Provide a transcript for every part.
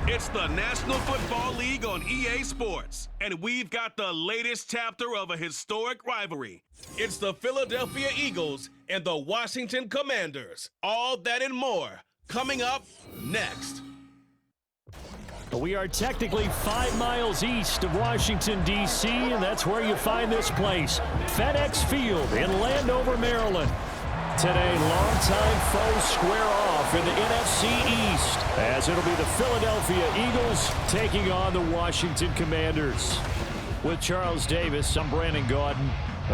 It's the National Football League on EA Sports, and we've got the latest chapter of a historic rivalry. It's the Philadelphia Eagles and the Washington Commanders. All that and more coming up next. We are technically 5 miles east of Washington, D.C., and that's where you find this place, FedEx Field in Landover, Maryland. Today, longtime foes square off in the NFC East, as it'll be the Philadelphia Eagles taking on the Washington Commanders. With Charles Davis, I'm Brandon Gaudin.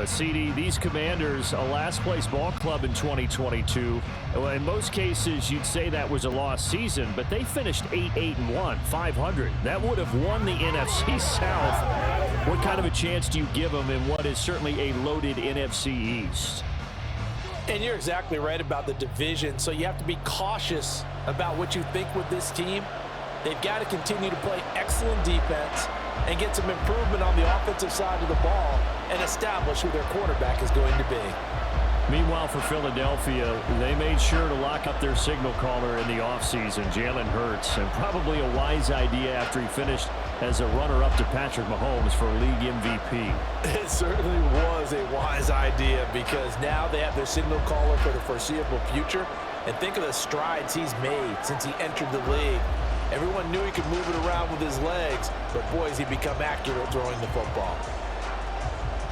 CD, these Commanders, a last-place ball club in 2022. Well, in most cases, you'd say that was a lost season, but they finished 8-1, 500. That would have won the NFC South. What kind of a chance do you give them in what is certainly a loaded NFC East? And you're exactly right about the division, so you have to be cautious about what you think with this team. They've got to continue to play excellent defense and get some improvement on the offensive side of the ball and establish who their quarterback is going to be. Meanwhile, for Philadelphia, they made sure to lock up their signal caller in the offseason, Jalen Hurts, and probably a wise idea after he finished as a runner-up to Patrick Mahomes for league MVP. It certainly was a wise idea because now they have their signal caller for the foreseeable future. And think of the strides he's made since he entered the league. Everyone knew he could move it around with his legs, but boy, has he become accurate throwing the football.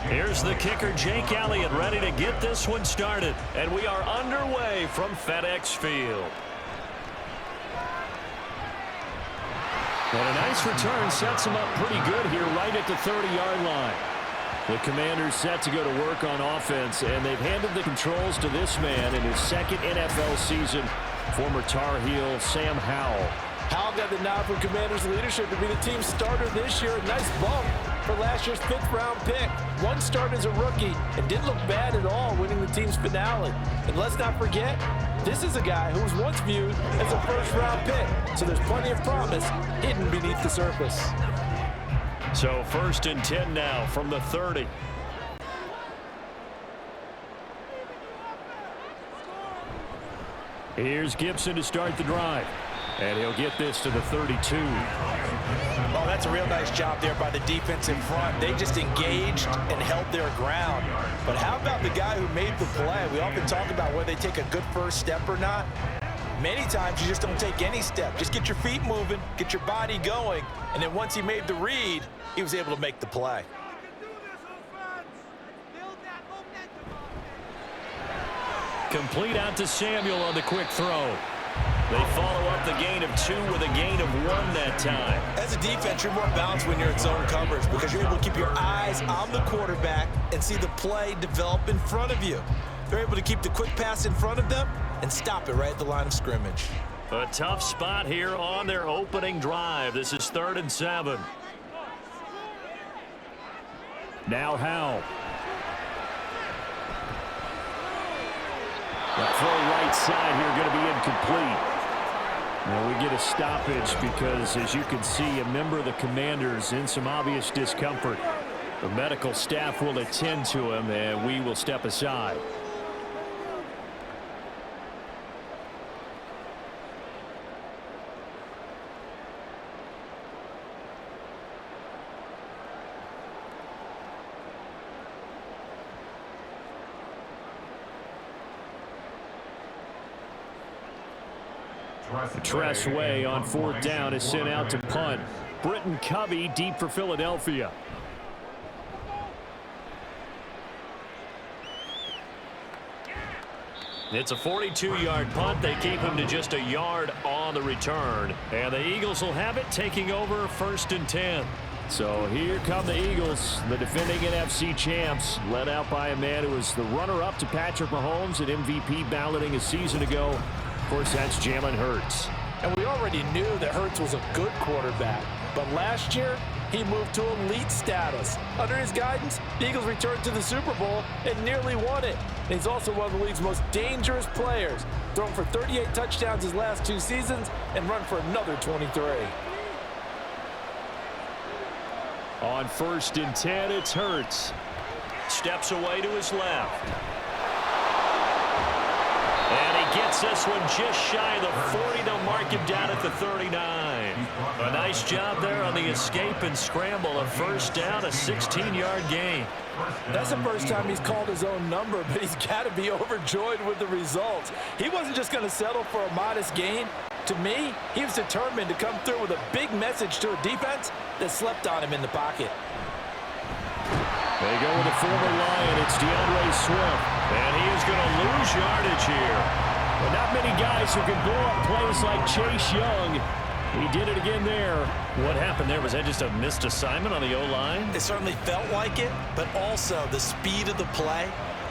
Here's the kicker, Jake Elliott, ready to get this one started. And we are underway from FedEx Field. And a nice return sets him up pretty good here right at the 30-yard line. The Commanders set to go to work on offense, and they've handed the controls to this man in his second NFL season, former Tar Heel Sam Howell. Howell got the nod from Commanders leadership to be the team starter this year. A nice bump for last year's 5th-round pick. One start as a rookie and didn't look bad at all winning the team's finale. And let's not forget, this is a guy who was once viewed as a first-round pick. So there's plenty of promise hidden beneath the surface. So 1st and 10 now from the 30. Here's Gibson to start the drive. And he'll get this to the 32. Oh, that's a real nice job there by the defense in front. They just engaged and held their ground. But how about the guy who made the play? We often talk about whether they take a good first step or not. Many times you just don't take any step. Just get your feet moving, get your body going, and then once he made the read, he was able to make the play. Complete out to Samuel on the quick throw. They follow up the gain of 2 with a gain of 1 that time. As a defense, you're more balanced when you're in zone coverage because you're able to keep your eyes on the quarterback and see the play develop in front of you. They're able to keep the quick pass in front of them and stop it right at the line of scrimmage. A tough spot here on their opening drive. This is 3rd and 7. Now Howell. The throw right side here going to be incomplete. Now we get a stoppage because, as you can see, a member of the Commanders in some obvious discomfort. The medical staff will attend to him, and we will step aside. Tressway on 4th down is sent out to punt. Britton Covey deep for Philadelphia. It's a 42-yard punt. They keep him to just a yard on the return. And the Eagles will have it, taking over 1st and 10. So here come the Eagles, the defending NFC champs, led out by a man who was the runner-up to Patrick Mahomes at MVP balloting a season ago. Of course, that's Jalen Hurts. And we already knew that Hurts was a good quarterback. But last year, he moved to elite status. Under his guidance, the Eagles returned to the Super Bowl and nearly won it. And he's also one of the league's most dangerous players, thrown for 38 touchdowns his last 2 seasons and run for another 23. On 1st and 10, it's Hurts. Steps away to his left. And he gets this one just shy of the 40. They'll mark him down at the 39. A nice job there on the escape and scramble. A first down, a 16-yard gain. That's the first time he's called his own number, but he's got to be overjoyed with the results. He wasn't just going to settle for a modest gain. To me, he was determined to come through with a big message to a defense that slept on him in the pocket. They go with the former Lion. It's DeAndre Swift. And he is going to lose yardage here. But not many guys who can blow up plays like Chase Young. He did it again there. What happened there? Was that just a missed assignment on the O-line? It certainly felt like it, but also the speed of the play.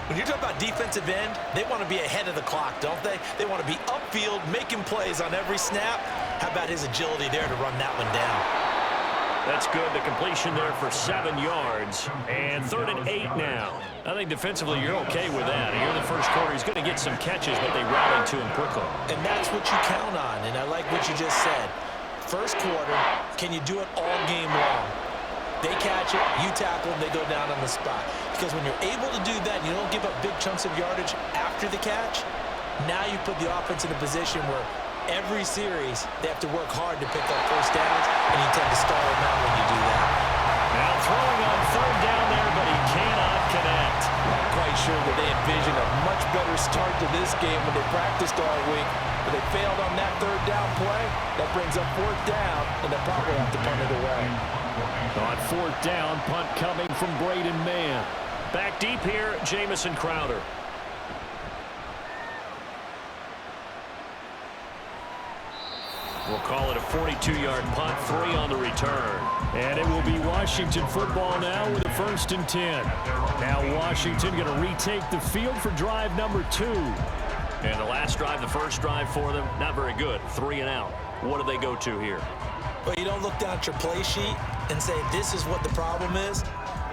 When you talk about defensive end, they want to be ahead of the clock, don't they? They want to be upfield, making plays on every snap. How about his agility there to run that one down? That's good. The completion there for 7 yards. And 3rd and 8 now. I think defensively you're okay with that. Here in the first quarter, he's going to get some catches, but they rallied to him quickly. And that's what you count on, and I like what you just said. First quarter, can you do it all game long? They catch it, you tackle them, they go down on the spot. Because when you're able to do that and you don't give up big chunks of yardage after the catch, now you put the offense in a position where every series they have to work hard to pick up first downs, and you tend to stall them out when you do that. Now throwing on 3rd down there, but he cannot connect. Not quite sure that they envisioned a much better start to this game when they practiced all week. But they failed on that 3rd down play. That brings up 4th down, and they'll probably have to punt it away. On 4th down, punt coming from Braden Mann. Back deep here, Jamison Crowder. We'll call it a 42-yard punt, 3 on the return. And it will be Washington football now with a 1st and 10. Now Washington going to retake the field for drive number 2. And the last drive, the first drive for them, not very good. 3 and out. What do they go to here? Well, you don't look down at your play sheet and say, this is what the problem is.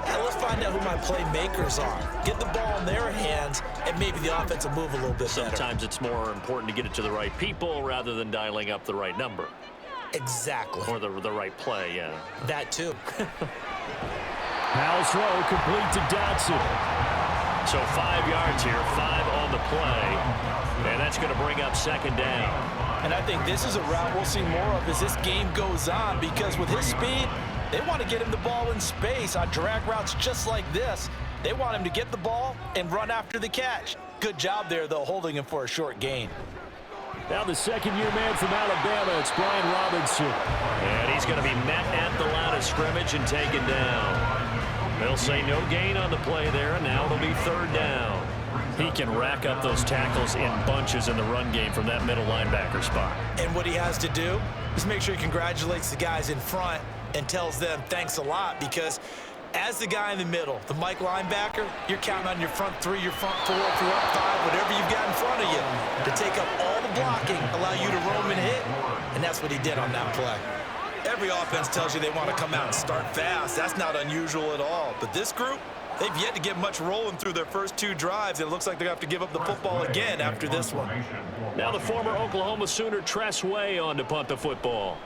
Yeah, let's find out who my playmakers are. Get the ball in their hands, and maybe the offense will move a little bit better. Sometimes it's more important to get it to the right people rather than dialing up the right number. Exactly. Or the right play, yeah. That too. Powell's throw complete to Dotson. So 5 yards here, 5 on the play. And that's going to bring up 2nd down. And I think this is a route we'll see more of as this game goes on, because with his speed, they want to get him the ball in space on drag routes just like this. They want him to get the ball and run after the catch. Good job there, though, holding him for a short gain. Now the 2nd-year man from Alabama, it's Brian Robinson. And he's going to be met at the line of scrimmage and taken down. They'll say no gain on the play there, and now it'll be 3rd down. He can rack up those tackles in bunches in the run game from that middle linebacker spot. And what he has to do is make sure he congratulates the guys in front and tells them thanks a lot, because as the guy in the middle, the Mike linebacker, you're counting on your front 3, your front 4, your front 5, whatever you've got in front of you to take up all the blocking, allow you to roam and hit, and that's what he did on that play. Every offense tells you they want to come out and start fast. That's not unusual at all. But this group, they've yet to get much rolling through their first 2 drives. It looks like they're going to have to give up the football again after this one. Now the former Oklahoma Sooner Tress Way on to punt the football.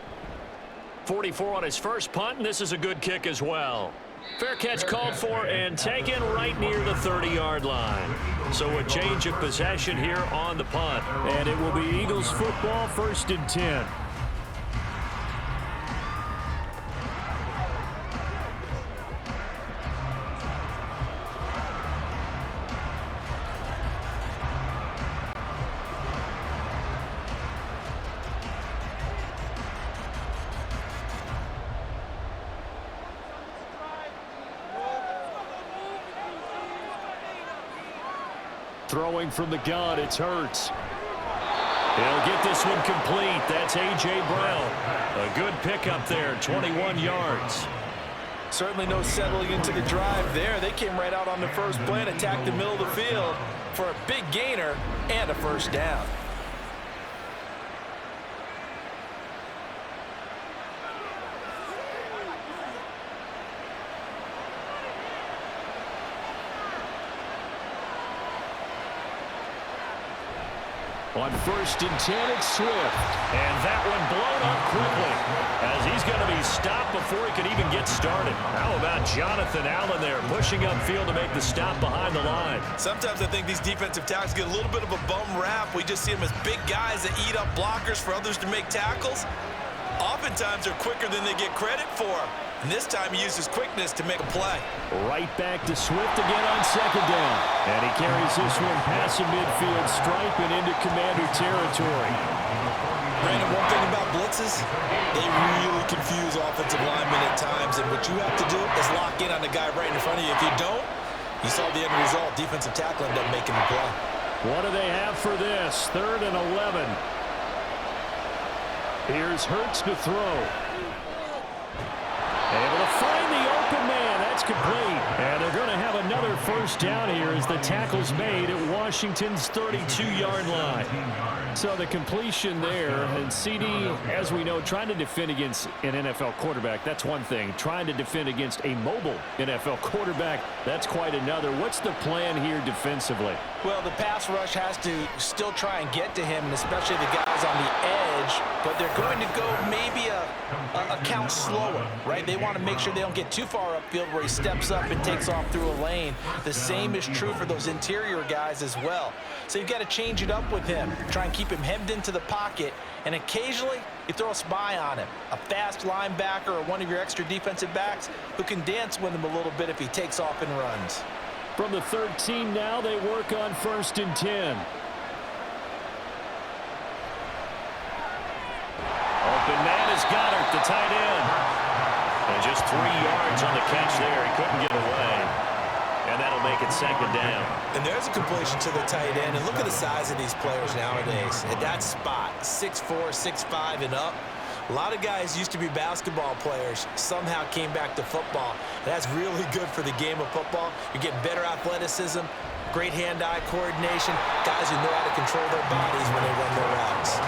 44 on his first punt, and this is a good kick as well. Fair catch called for and taken right near the 30-yard line. So a change of possession here on the punt. And it will be Eagles football, 1st and 10. Throwing from the gun, it's Hurts. He'll get this one complete. That's A.J. Brown. A good pickup there, 21 yards. Certainly no settling into the drive there. They came right out on the first play and attacked the middle of the field for a big gainer and a 1st down. On 1st and 10, it's Swift. And that one blown up quickly as he's going to be stopped before he could even get started. How about Jonathan Allen there pushing upfield to make the stop behind the line? Sometimes I think these defensive tackles get a little bit of a bum rap. We just see them as big guys that eat up blockers for others to make tackles. Oftentimes they're quicker than they get credit for. And this time he uses quickness to make a play. Right back to Swift again on 2nd down. And he carries this one past the midfield stripe and into Commander territory. Brandon, one thing about blitzes, they really confuse offensive linemen at times. And what you have to do is lock in on the guy right in front of you. If you don't, you saw the end result. Defensive tackle ended up making the play. What do they have for this? 3rd and 11. Here's Hurts to throw. Able to find the open man. That's complete. And they're going to have another 1st down here as the tackle's made at Washington's 32-yard line. So the completion there, and CD, as we know, trying to defend against an NFL quarterback, that's one thing. Trying to defend against a mobile NFL quarterback, that's quite another. What's the plan here defensively? Well, the pass rush has to still try and get to him, and especially the guys on the edge, but they're going to go maybe a count slower, right? They want to make sure they don't get too far upfield where he steps up and takes off through a lane. The same is true for those interior guys as well. So you've got to change it up with him. Try and keep him hemmed into the pocket, and occasionally you throw a spy on him. A fast linebacker or one of your extra defensive backs who can dance with him a little bit if he takes off and runs. From the 13 now, they work on 1st and 10. Open man is Goddard, the tight end. And just 3 yards on the catch there. He couldn't get away. And that'll make it 2nd down. And there's a completion to the tight end. And look at the size of these players nowadays. At that spot, 6'4", 6'5", and up. A lot of guys used to be basketball players, somehow came back to football. That's really good for the game of football. You're getting better athleticism, great hand-eye coordination, guys who know how to control their bodies when they run their routes.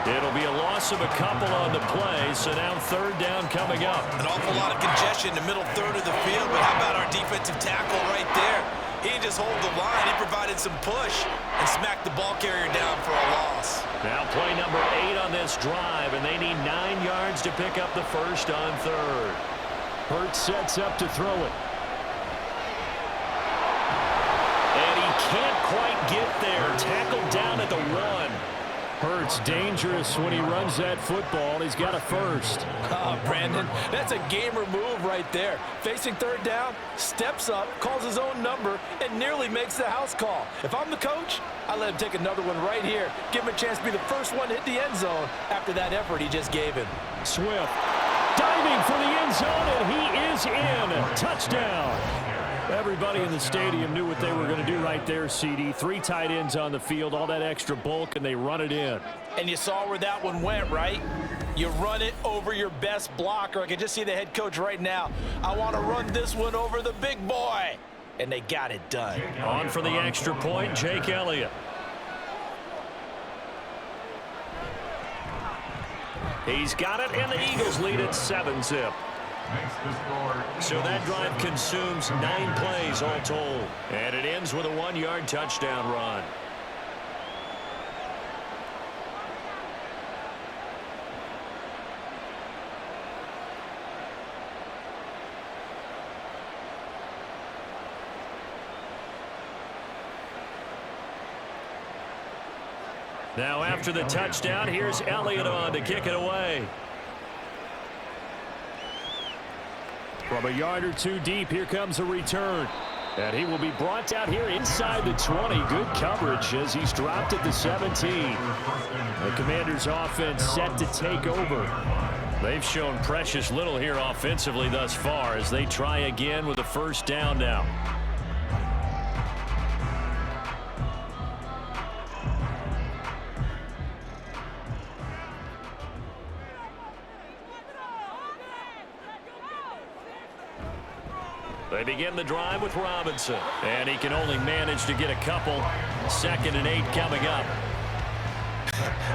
It'll be a loss of a couple on the play, so now 3rd down coming up. An awful lot of congestion in the middle third of the field, but how about our defensive tackle right there? He didn't just hold the line, he provided some push and smacked the ball carrier down for a loss. Now play number 8 on this drive, and they need 9 yards to pick up the 1st on 3rd. Hurts sets up to throw it. And he can't quite get there. Tackled down at the 1. Hurts dangerous when he runs that football. He's got a 1st. Oh, Brandon, that's a gamer move right there. Facing 3rd down, steps up, calls his own number, and nearly makes the house call. If I'm the coach, I let him take another one right here. Give him a chance to be the first one to hit the end zone after that effort he just gave him. Swift diving for the end zone, and he is in. Touchdown. Everybody in the stadium knew what they were going to do right there, CD. 3 tight ends on the field, all that extra bulk, and they run it in. And you saw where that one went, right? You run it over your best blocker. I can just see the head coach right now. I want to run this one over the big boy. And they got it done. On for the extra point, Jake Elliott. He's got it, and the Eagles lead at 7-zip. So that drive consumes 9 plays all told. And it ends with a 1-yard touchdown run. Now after the touchdown, here's Elliott on to kick it away. From a yard or 2 deep, here comes a return. And he will be brought out here inside the 20. Good coverage as he's dropped at the 17. The Commanders' offense set to take over. They've shown precious little here offensively thus far as they try again with a 1st down now. They begin the drive with Robinson, and he can only manage to get a couple. 2nd and 8 coming up.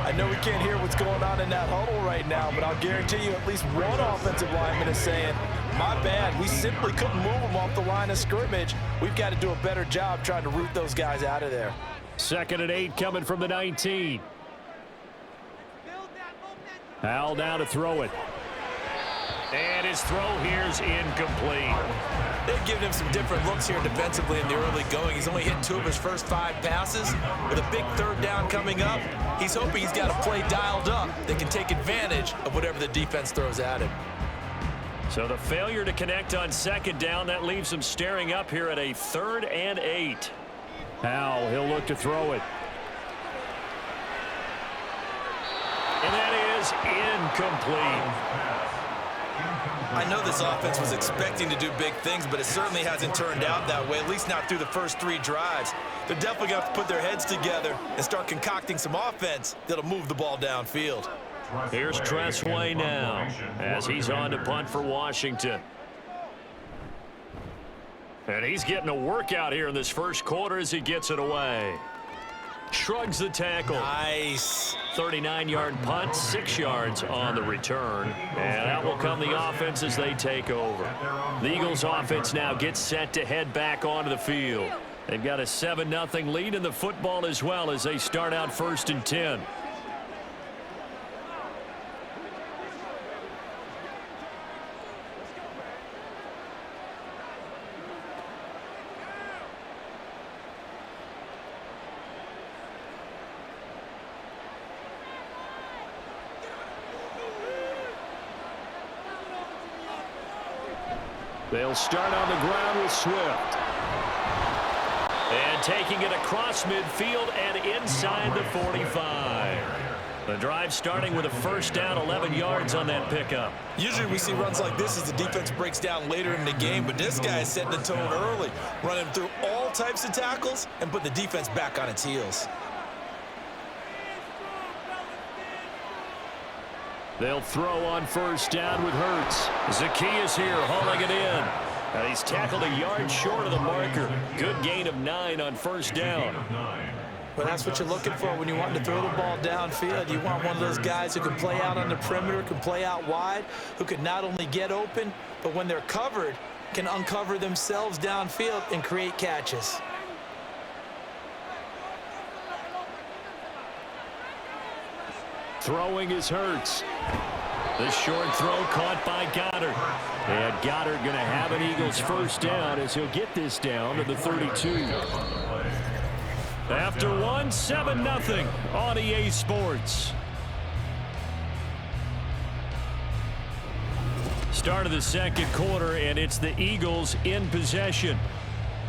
I know we can't hear what's going on in that huddle right now, but I'll guarantee you at least one offensive lineman is saying, my bad, we simply couldn't move them off the line of scrimmage. We've got to do a better job trying to root those guys out of there. 2nd and 8 coming from the 19. Howell now to throw it. And his throw here's incomplete. They've given him some different looks here defensively in the early going. He's only hit 2 of his first 5 passes. With a big 3rd down coming up, he's hoping he's got a play dialed up that can take advantage of whatever the defense throws at him. So the failure to connect on 2nd down, that leaves him staring up here at a 3rd and 8. Howell, he'll look to throw it. And that is incomplete. I know this offense was expecting to do big things, but it certainly hasn't turned out that way, at least not through the first 3 drives. They're definitely going to have to put their heads together and start concocting some offense that'll move the ball downfield. Here's Tressway now as he's on to punt for Washington. And he's getting a workout here in this first quarter as he gets it away. Shrugs the tackle. Nice. 39-yard punt, 6 yards on the return. And out will come the offense as they take over. The Eagles offense now gets set to head back onto the field. They've got a 7-0 lead in the football as well as they start out 1st and 10. They'll start on the ground with Swift. And taking it across midfield and inside the 45. The drive starting with a 1st down, 11 yards on that pickup. Usually we see runs like this as the defense breaks down later in the game, but this guy is setting the tone early, running through all types of tackles and put the defense back on its heels. They'll throw on 1st down with Hurts. Zacchaeus here hauling it in. And he's tackled a yard short of the marker. Good gain of 9 on 1st down. Well, that's what you're looking for when you want to throw the ball downfield. You want one of those guys who can play out on the perimeter, can play out wide, who can not only get open, but when they're covered, can uncover themselves downfield and create catches. Throwing is Hurts. The short throw caught by Goddard. And Goddard going to have an Eagles 1st down as he'll get this down to the 32. After 1, 7-0 on EA Sports. Start of the 2nd quarter, and it's the Eagles in possession.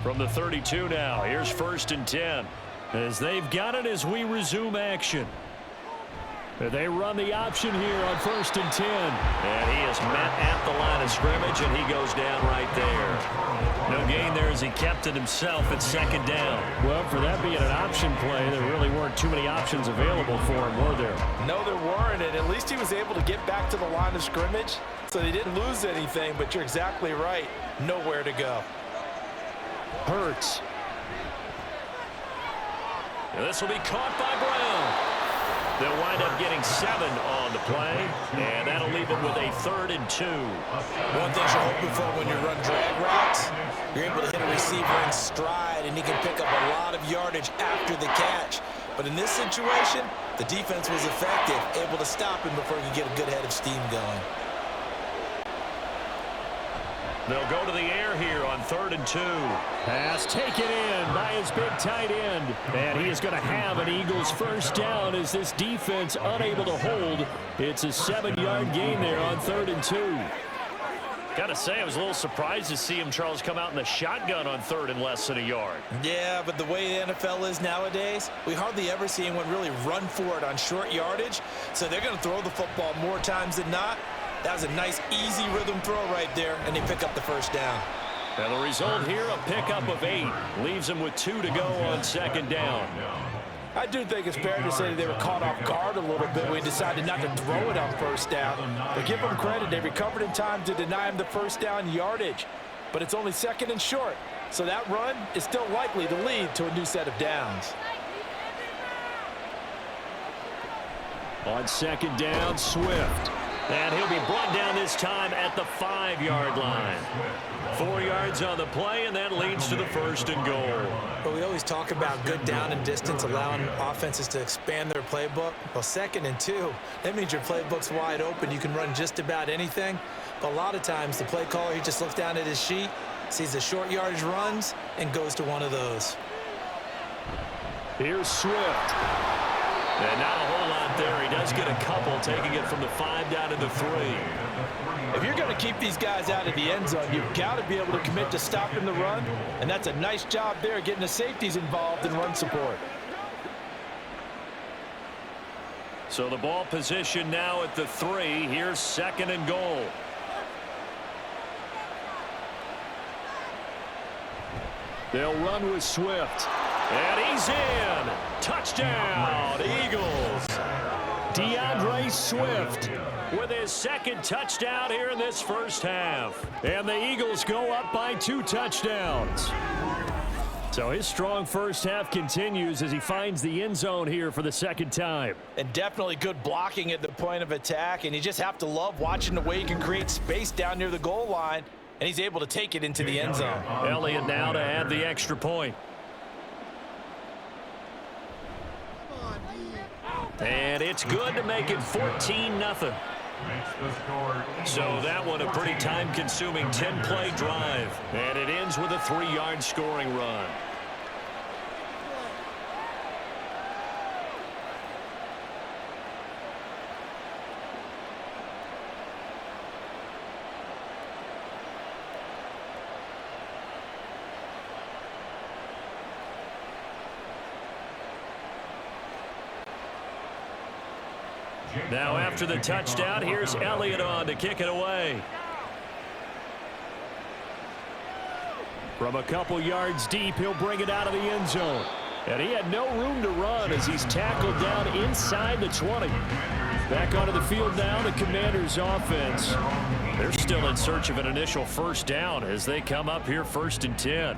From the 32 now, here's 1st and 10. As they've got it as we resume action. They run the option here on 1st and 10. And he is met at the line of scrimmage, and he goes down right there. No gain there as he kept it himself at 2nd down. Well, for that being an option play, there really weren't too many options available for him, were there? No, there weren't, and at least he was able to get back to the line of scrimmage, so they didn't lose anything, but you're exactly right. Nowhere to go. Hurts. And this will be caught by Brown. They'll wind up getting 7 on the play, and that'll leave them with a 3rd and 2. One thing you're hoping for when you run drag routes, you're able to hit a receiver in stride, and he can pick up a lot of yardage after the catch. But in this situation, the defense was effective, able to stop him before he could get a good head of steam going. They'll go to the air here on 3rd and 2. Pass taken in by his big tight end. And he is going to have an Eagles 1st down as this defense unable to hold. It's a 7-yard gain there on 3rd and 2. Got to say, I was a little surprised to see him, Charles, come out in the shotgun on 3rd and less than a yard. Yeah, but the way the NFL is nowadays, we hardly ever see anyone really run for it on short yardage. So they're going to throw the football more times than not. That was a nice, easy rhythm throw right there, and they pick up the 1st down. And the result here, a pickup of 8. Leaves them with 2 to go on 2nd down. I do think it's fair to say that they were caught off guard a little bit when we decided not to throw it on 1st down. But give them credit. They recovered in time to deny him the 1st down yardage. But it's only 2nd and short. So that run is still likely to lead to a new set of downs. On 2nd down, Swift. And he'll be brought down this time at the 5-yard line. 4 yards on the play, and that leads to the 1st and goal. Well, we always talk about good down and distance, allowing offenses to expand their playbook. Well, 2nd and 2, that means your playbook's wide open. You can run just about anything. But a lot of times, the play caller, he just looks down at his sheet, sees the short yardage runs, and goes to one of those. Here's Swift. And not a whole lot there. He does get a couple, taking it from the 5 down to the 3. If you're going to keep these guys out of the end zone, you've got to be able to commit to stopping the run, and that's a nice job there, getting the safeties involved in run support. So the ball position now at the 3. Here's 2nd and goal. They'll run with Swift. And he's in. Touchdown, Eagles. DeAndre Swift with his 2nd touchdown here in this first half. And the Eagles go up by 2 touchdowns. So his strong first half continues as he finds the end zone here for the 2nd time. And definitely good blocking at the point of attack. And you just have to love watching the way he can create space down near the goal line. And he's able to take it into the end zone. Elliott now to add the extra point. And it's good to make it 14-0. So that one a pretty time-consuming 10-play drive. And it ends with a 3-yard scoring run. Now after the touchdown, here's Elliott on to kick it away. From a couple yards deep, he'll bring it out of the end zone. And he had no room to run as he's tackled down inside the 20. Back onto the field now, the Commanders' offense. They're still in search of an initial 1st down as they come up here 1st and 10.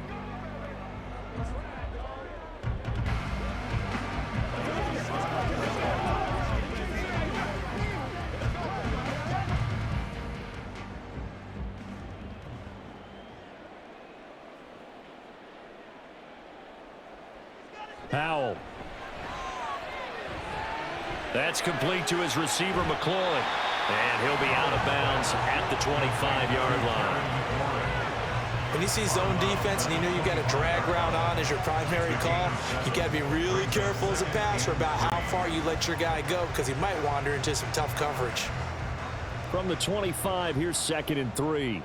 Powell. That's complete to his receiver, McLaurin. And he'll be out of bounds at the 25-yard line. When you see zone defense and you know you've got a drag route on as your primary call, you got to be really careful as a passer about how far you let your guy go because he might wander into some tough coverage. From the 25, here's 2nd and 3.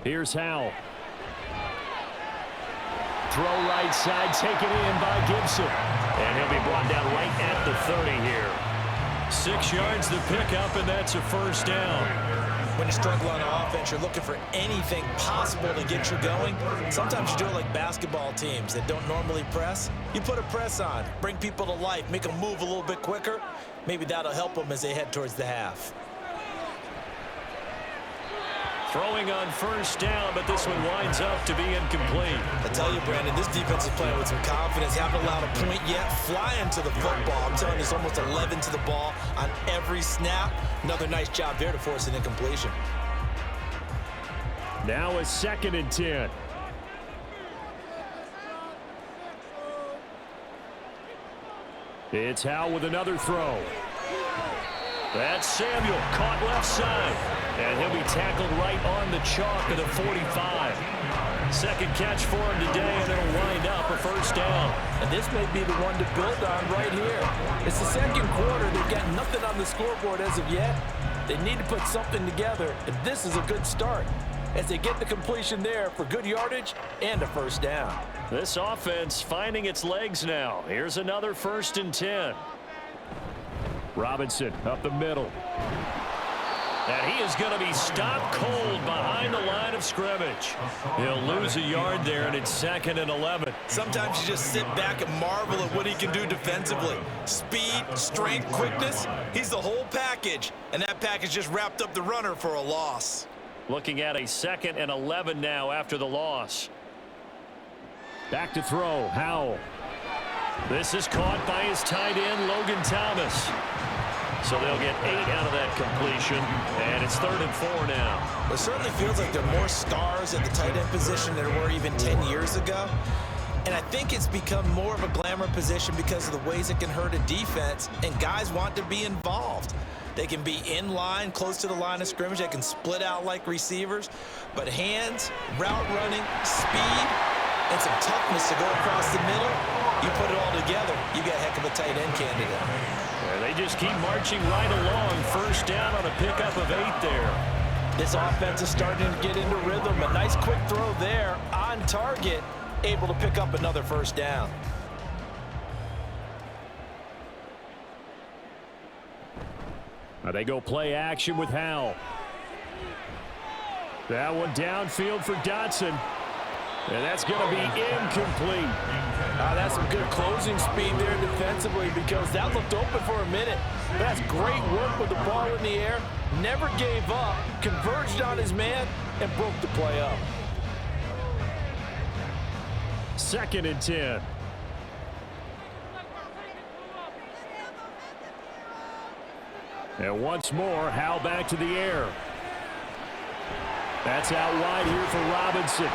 Here's Howell. Throw right side, taken in by Gibson. And he'll be brought down right at the 30 here. 6 yards to pick up, and that's a 1st down. When you struggle on offense, you're looking for anything possible to get you going. Sometimes you do it like basketball teams that don't normally press. You put a press on, bring people to life, make them move a little bit quicker. Maybe that'll help them as they head towards the half. Throwing on 1st down, but this one winds up to be incomplete. I tell you, Brandon, this defense is playing with some confidence. Haven't allowed a point yet. Flying to the football. I'm telling you, it's almost 11 to the ball on every snap. Another nice job there to force an incompletion. Now a 2nd and 10. It's Howell with another throw. That's Samuel, caught left side. And he'll be tackled right on the chalk of the 45. 2nd catch for him today, and it'll wind up a 1st down. And this may be the one to build on right here. It's the 2nd quarter. They've got nothing on the scoreboard as of yet. They need to put something together, and this is a good start as they get the completion there for good yardage and a 1st down. This offense finding its legs now. Here's another 1st and 10. Robinson up the middle. And he is going to be stopped cold behind the line of scrimmage. He'll lose a yard there, and it's 2nd and 11. Sometimes you just sit back and marvel at what he can do defensively. Speed, strength, quickness, he's the whole package. And that package just wrapped up the runner for a loss. Looking at a 2nd and 11 now after the loss. Back to throw, Howell. This is caught by his tight end, Logan Thomas. So they'll get 8 out of that completion, and it's 3rd and 4 now. It certainly feels like there are more stars at the tight end position than there were even 10 years ago. And I think it's become more of a glamour position because of the ways it can hurt a defense, and guys want to be involved. They can be in line, close to the line of scrimmage. They can split out like receivers. But hands, route running, speed, and some toughness to go across the middle, you put it all together, you got a heck of a tight end candidate. Yeah, they just keep marching right along. 1st down on a pickup of 8 there. This offense is starting to get into rhythm. A nice quick throw there on target, able to pick up another 1st down. Now they go play action with Howell. That one downfield for Dotson. And that's going to be incomplete. That's some good closing speed there defensively because that looked open for a minute. That's great work with the ball in the air. Never gave up, converged on his man, and broke the play up. 2nd and 10. And once more, Howell back to the air. That's out wide here for Robinson.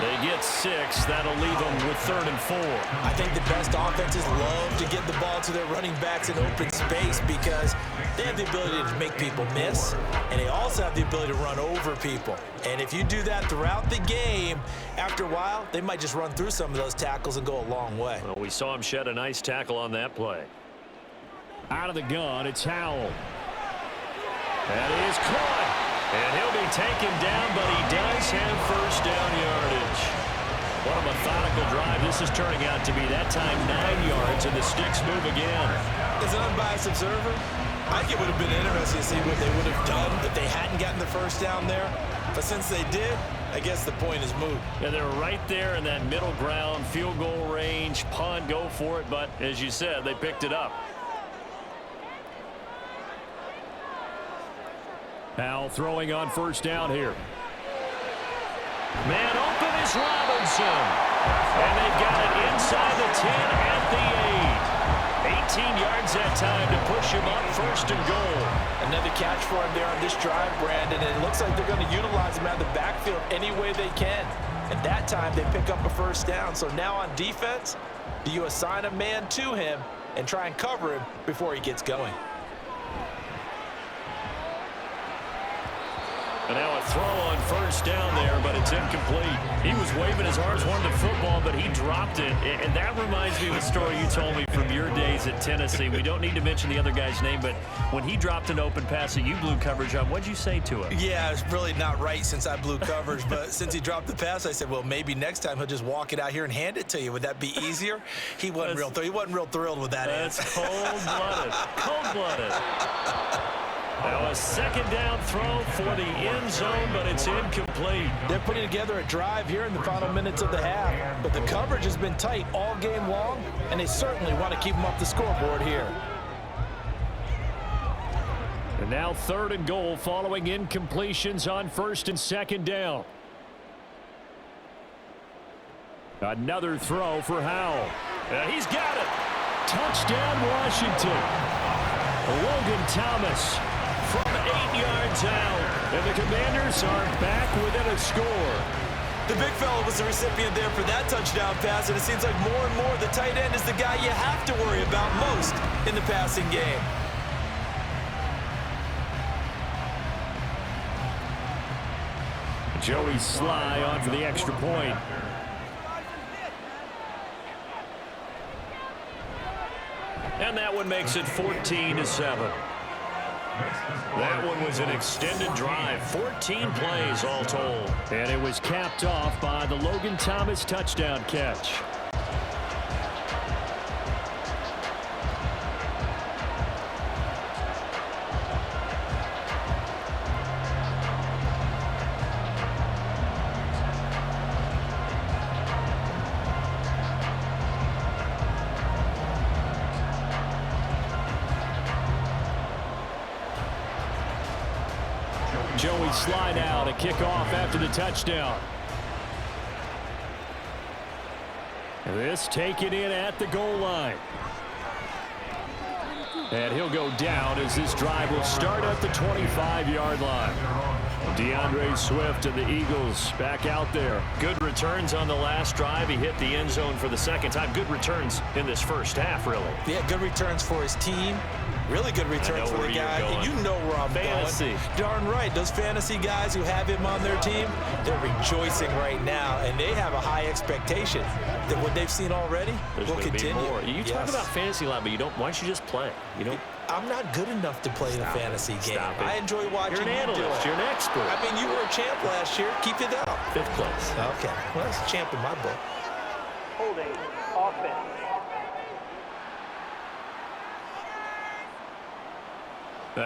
They get 6. That'll leave them with 3rd and 4. I think the best offenses love to get the ball to their running backs in open space because they have the ability to make people miss, and they also have the ability to run over people. And if you do that throughout the game, after a while, they might just run through some of those tackles and go a long way. Well, we saw him shed a nice tackle on that play. Out of the gun, it's Howell. That is caught. And he'll be taken down, but he does have 1st down yardage. What a methodical drive this is turning out to be. That time 9 yards, and the sticks move again. As an unbiased observer, I think it would have been interesting to see what they would have done if they hadn't gotten the 1st down there. But since they did, I guess the point is moot. Yeah, they're right there in that middle ground, field goal range, punt, go for it. But as you said, they picked it up. Howell throwing on 1st down here. Man open is Robinson. And they've got it inside the 10 at the 8. 18 yards that time to push him up 1st and goal. Another catch for him there on this drive, Brandon. And it looks like they're going to utilize him out of the backfield any way they can. And that time they pick up a 1st down. So now on defense, do you assign a man to him and try and cover him before he gets going? And now a throw on 1st down there, but it's incomplete. He was waving his arms, wanted the football, but he dropped it. And that reminds me of a story you told me from your days at Tennessee. We don't need to mention the other guy's name, but when he dropped an open pass that you blew coverage on, what'd you say to him? Yeah, it's really not right since I blew coverage, but since he dropped the pass, I said, well, maybe next time he'll just walk it out here and hand it to you. Would that be easier? He wasn't real thrilled with that answer. That's cold-blooded. Cold-blooded. Now a 2nd down throw for the end zone, but it's incomplete. They're putting together a drive here in the final minutes of the half, but the coverage has been tight all game long, and they certainly want to keep them up the scoreboard here. And now 3rd and goal following incompletions on 1st and 2nd down. Another throw for Howell. He's got it. Touchdown, Washington. Logan Thomas from 8 yards out. And the Commanders are back within a score. The big fella was the recipient there for that touchdown pass, and it seems like more and more the tight end is the guy you have to worry about most in the passing game. Joey Sly on for the extra point. And that one makes it 14-7. That one was an extended drive, 14 plays all told. And it was capped off by the Logan Thomas touchdown catch. Joey Sly now to kick off after the touchdown. This taken in at the goal line. And he'll go down as this drive will start at the 25-yard line. DeAndre Swift and the Eagles back out there. Good returns on the last drive. He hit the end zone for the second time. Good returns in this first half, really. Yeah, good returns for his team. Really good returns for the guy. You know where I'm going. Darn right. Those fantasy guys who have him on their team, they're rejoicing right now, and they have a high expectation that what they've seen already will continue. More. You talk about fantasy line, but you don't. Why don't you just play? You don't. I'm not good enough to play in a fantasy game. I enjoy watching you do it. You're an analyst. You're an expert. I mean, you were a champ last year. Keep it up. 5th place. Okay. Well, that's a champ in my book. Holding offense.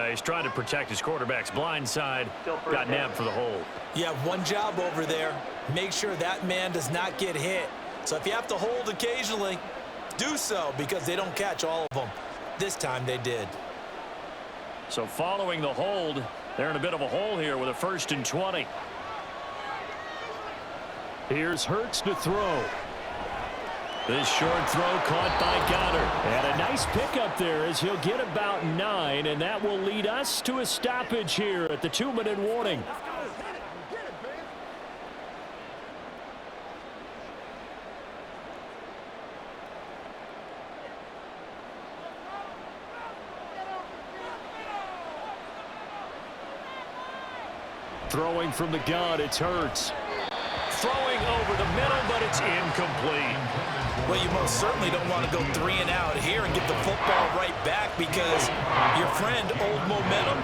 He's trying to protect his quarterback's blind side. Got nabbed for the hold. You have one job over there. Make sure that man does not get hit. So if you have to hold occasionally, do so, because they don't catch all of them. This time they did. So following the hold, they're in a bit of a hole here with a 1st and 20. Here's Hurts to throw. This short throw caught by Goddard. And a nice pickup there as he'll get about 9, and that will lead us to a stoppage here at the 2-minute warning. Throwing from the gun, it's Hurts. Throwing over the middle, but it's incomplete. Well, you most certainly don't want to go 3 and out here and get the football right back, because your friend, Old Momentum,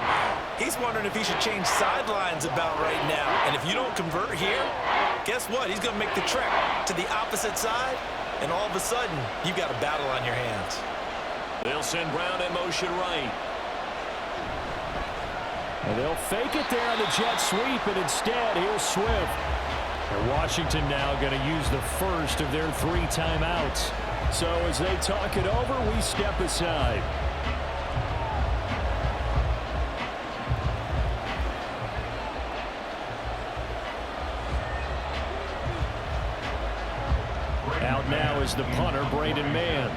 he's wondering if he should change sidelines about right now. And if you don't convert here, guess what? He's going to make the trek to the opposite side, and all of a sudden, you've got a battle on your hands. They'll send Brown in motion right. And they'll fake it there on the jet sweep, and instead, here's Swift. And Washington now going to use the first of their 3 timeouts. So as they talk it over, we step aside. Out now is the punter, Braden Mann.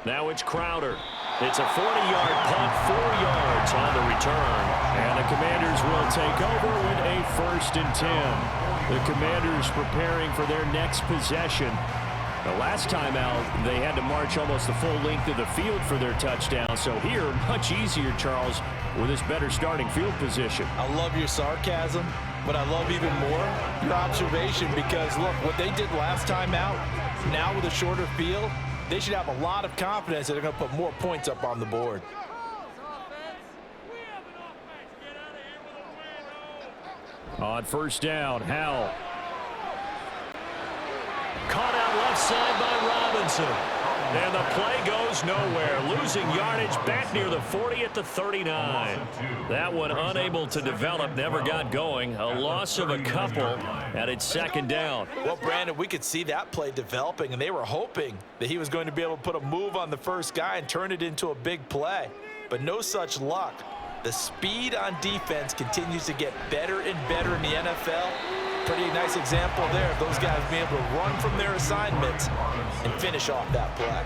Now it's Crowder. It's a 40-yard punt, 4 yards on the return. And the Commanders will take over with a 1st and 10. The Commanders preparing for their next possession. The last time out, they had to march almost the full length of the field for their touchdown. So here, much easier, Charles, with this better starting field position. I love your sarcasm, but I love even more your observation, because, look, what they did last time out, now with a shorter field, they should have a lot of confidence that they're going to put more points up on the board. On 1st down, Howell. Caught out left side by Robinson. And the play goes nowhere. Losing yardage back near the 40 at the 39. That one unable to develop, never got going. A loss of a couple, and it's 2nd down. Well, Brandon, we could see that play developing, and they were hoping that he was going to be able to put a move on the first guy and turn it into a big play. But no such luck. The speed on defense continues to get better and better in the NFL. Pretty nice example there of those guys being able to run from their assignments and finish off that play.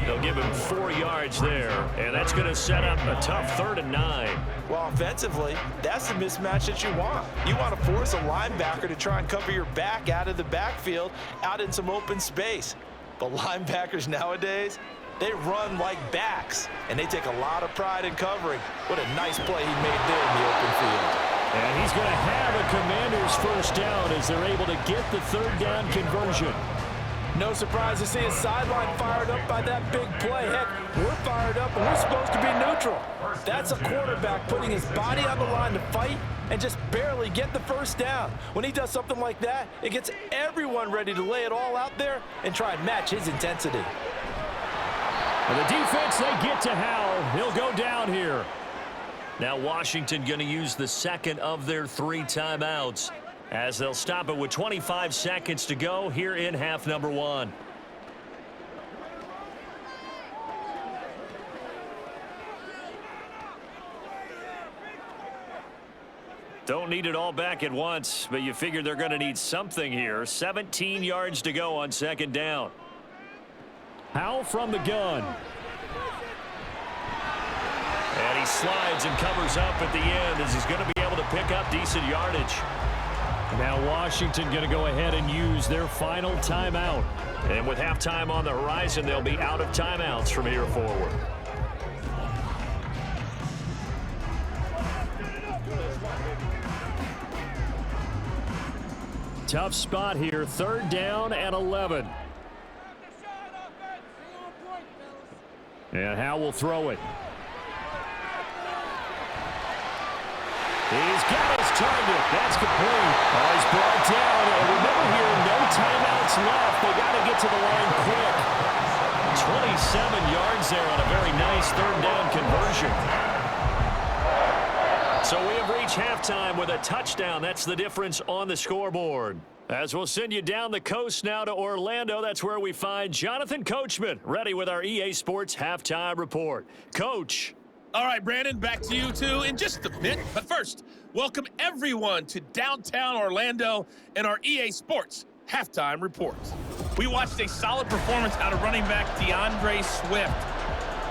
They'll give him 4 yards there, and that's going to set up a tough 3rd and 9. Well, offensively, that's the mismatch that you want. You want to force a linebacker to try and cover your back out of the backfield, out in some open space. But linebackers nowadays, they run like backs, and they take a lot of pride in covering. What a nice play he made there in the open field. And he's going to have a Commanders 1st down as they're able to get the 3rd down conversion. No surprise to see his sideline fired up by that big play. Heck, we're fired up, and we're supposed to be neutral. That's a quarterback putting his body on the line to fight and just barely get the 1st down. When he does something like that, it gets everyone ready to lay it all out there and try and match his intensity. And the defense, they get to Howell. He'll go down here. Now Washington going to use the 2nd of their 3 timeouts as they'll stop it with 25 seconds to go here in half number 1. Don't need it all back at once, but you figure they're going to need something here. 17 yards to go on second down. Howell from the gun. And he slides and covers up at the end as he's going to be able to pick up decent yardage. Now Washington going to go ahead and use their final timeout. And with halftime on the horizon, they'll be out of timeouts from here forward. Tough spot here, 3rd down and 11. And Howell will throw it. He's got his target. That's complete. Oh, he's brought down. And remember here, no timeouts left. They got to get to the line quick. 27 yards there on a very nice 3rd down conversion. So we have reached halftime with a touchdown. That's the difference on the scoreboard. As we'll send you down the coast now to Orlando, that's where we find Jonathan Coachman, ready with our EA Sports Halftime Report. Coach. All right, Brandon, back to you two in just a bit. But first, welcome everyone to downtown Orlando and our EA Sports Halftime Report. We watched a solid performance out of running back DeAndre Swift.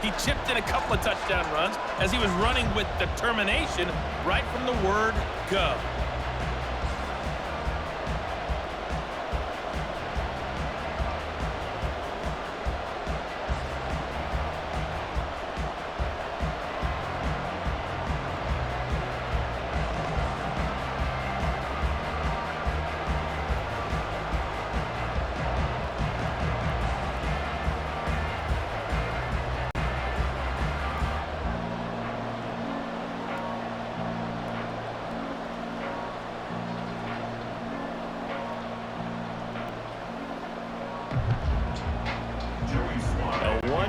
He chipped in a couple of touchdown runs as he was running with determination right from the word go.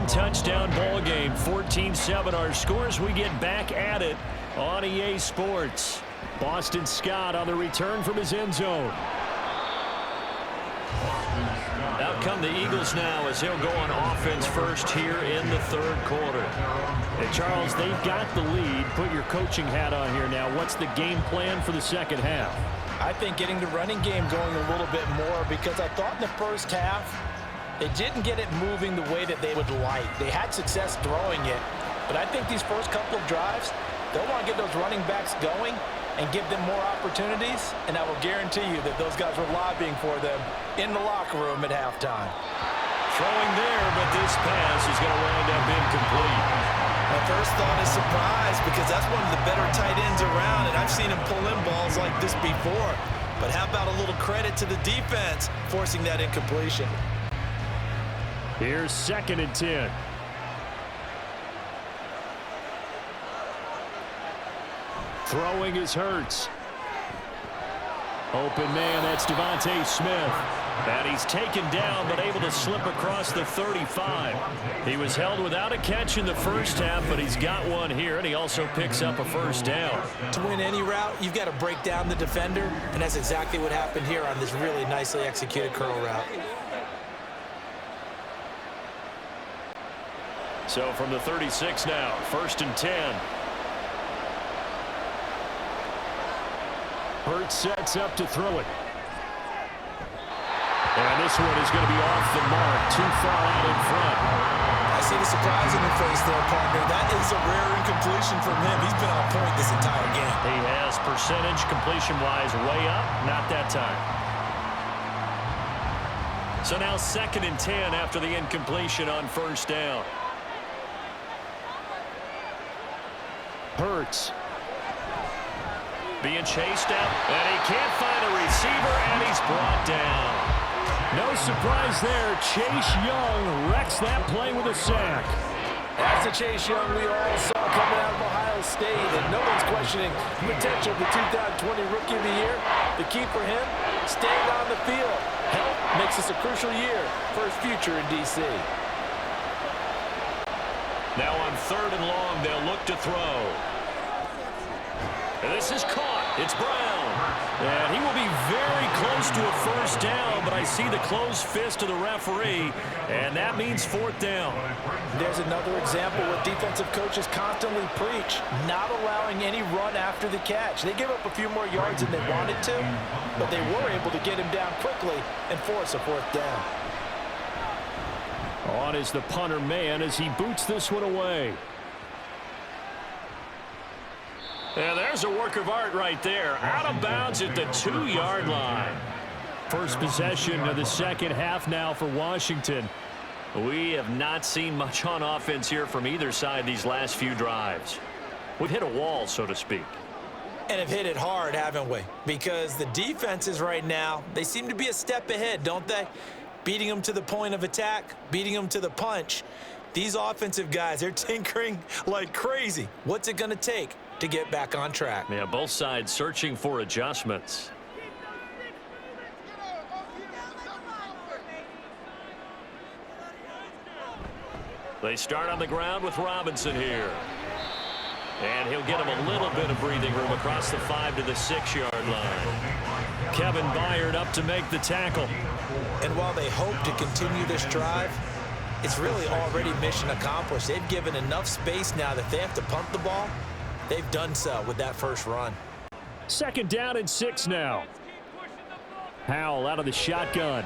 Touchdown ball game, 14-7 our scores. We get back at it on EA Sports. Boston Scott on the return from his end zone. Out come the Eagles now as he'll go on offense first here in the 3rd quarter. Hey, Charles, they've got the lead. Put your coaching hat on here now. What's the game plan for the second half? I think getting the running game going a little bit more, because I thought in the first half they didn't get it moving the way that they would like. They had success throwing it, but I think these first couple of drives, they'll want to get those running backs going and give them more opportunities, and I will guarantee you that those guys were lobbying for them in the locker room at halftime. Throwing there, but this pass is going to wind up incomplete. My first thought is surprise, because that's one of the better tight ends around, and I've seen him pull in balls like this before. But how about a little credit to the defense forcing that incompletion? Here's 2nd and 10. Throwing is Hurts. Open man, that's Devontae Smith. And he's taken down, but able to slip across the 35. He was held without a catch in the first half, but he's got one here, and he also picks up a 1st down. To win any route, you've got to break down the defender, and that's exactly what happened here on this really nicely executed curl route. So from the 36 now, 1st and 10. Hurts sets up to throw it. And this one is going to be off the mark, too far out in front. I see the surprise in your face there, partner. That is a rare incompletion from him. He's been on point this entire game. He has percentage completion-wise way up, not that time. So now 2nd and 10 after the incompletion on 1st down. Hurts. Being chased out, and he can't find a receiver, and he's brought down. No surprise there. Chase Young wrecks that play with a sack. That's the Chase Young we all saw coming out of Ohio State, and no one's questioning the potential of the 2020 Rookie of the Year. The key for him, staying on the field. Health makes this a crucial year for his future in D.C. Now on 3rd and long, they'll look to throw. And this is caught. It's Brown. And he will be very close to a first down, but I see the closed fist of the referee, and that means fourth down. There's another example where defensive coaches constantly preach, not allowing any run after the catch. They give up a few more yards than they wanted to, but they were able to get him down quickly and force a fourth down. On is the punter man as he boots this one away. And there's a work of art right there. Out of bounds at the 2-yard line. First possession of the second half now for Washington. We have not seen much on offense here from either side these last few drives. We've hit a wall, so to speak. And have hit it hard, haven't we? Because the defenses right now, they seem to be a step ahead, don't they? Beating them to the point of attack, beating them to the punch. These offensive guys, they're tinkering like crazy. What's it going to take to get back on track? Yeah, both sides searching for adjustments. They start on the ground with Robinson here. And he'll get him a little bit of breathing room across the 5 to the 6-yard line. Kevin Byard up to make the tackle. And while they hope to continue this drive, it's really already mission accomplished. They've given enough space now that if they have to punt the ball, they've done so with that first run. Second down and 6 now. Howell out of the shotgun.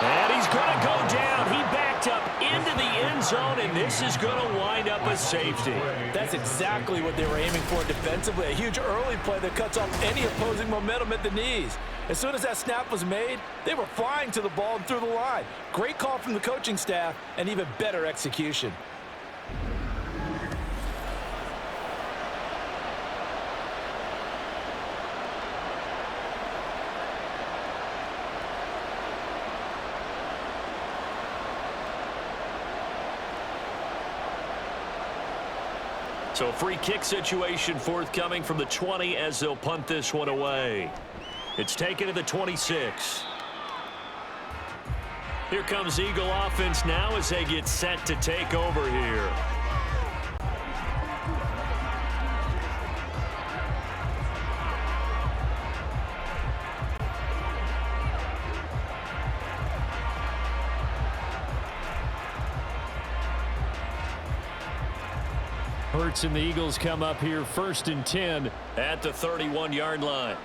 And he's going to go down. He backed up into the end zone, and this is going to wind up a safety. That's exactly what they were aiming for defensively. A huge early play that cuts off any opposing momentum at the knees. As soon as that snap was made, they were flying to the ball and through the line. Great call from the coaching staff and even better execution. So free kick situation forthcoming from the 20 as they'll punt this one away. It's taken to the 26. Here comes Eagle offense now as they get set to take over here. Hurts and the Eagles come up here 1st and 10 at the 31-yard line.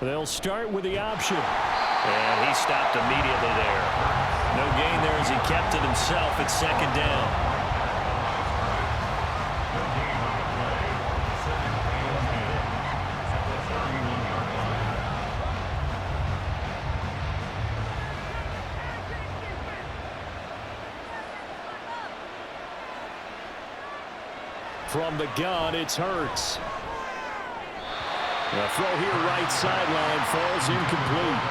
They'll start with the option. And he stopped immediately there. No gain there as he kept it himself at 2nd down. From the gun, it's Hurts. The throw here right sideline falls incomplete.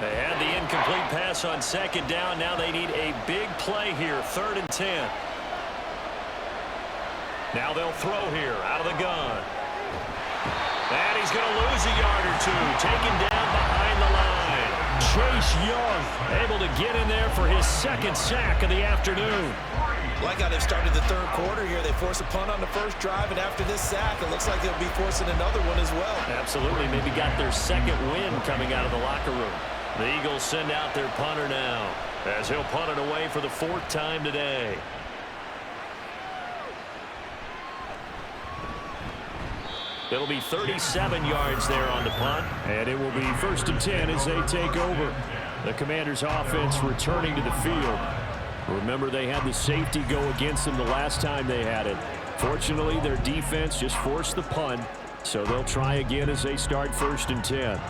They had the incomplete pass on 2nd down. Now they need a big play here, 3rd and 10. Now they'll throw here out of the gun. And he's going to lose a yard or two, taken down behind the line. Chase Young able to get in there for his 2nd sack of the afternoon. Like how they've started the 3rd quarter here. They force a punt on the first drive, and after this sack, it looks like they'll be forcing another one as well. Absolutely. Maybe got their 2nd win coming out of the locker room. The Eagles send out their punter now as he'll punt it away for the 4th time today. It'll be 37 yards there on the punt. And it will be 1st and 10 as they take over. The Commanders' offense returning to the field. Remember, they had the safety go against them the last time they had it. Fortunately, their defense just forced the punt, so they'll try again as they start 1st and 10.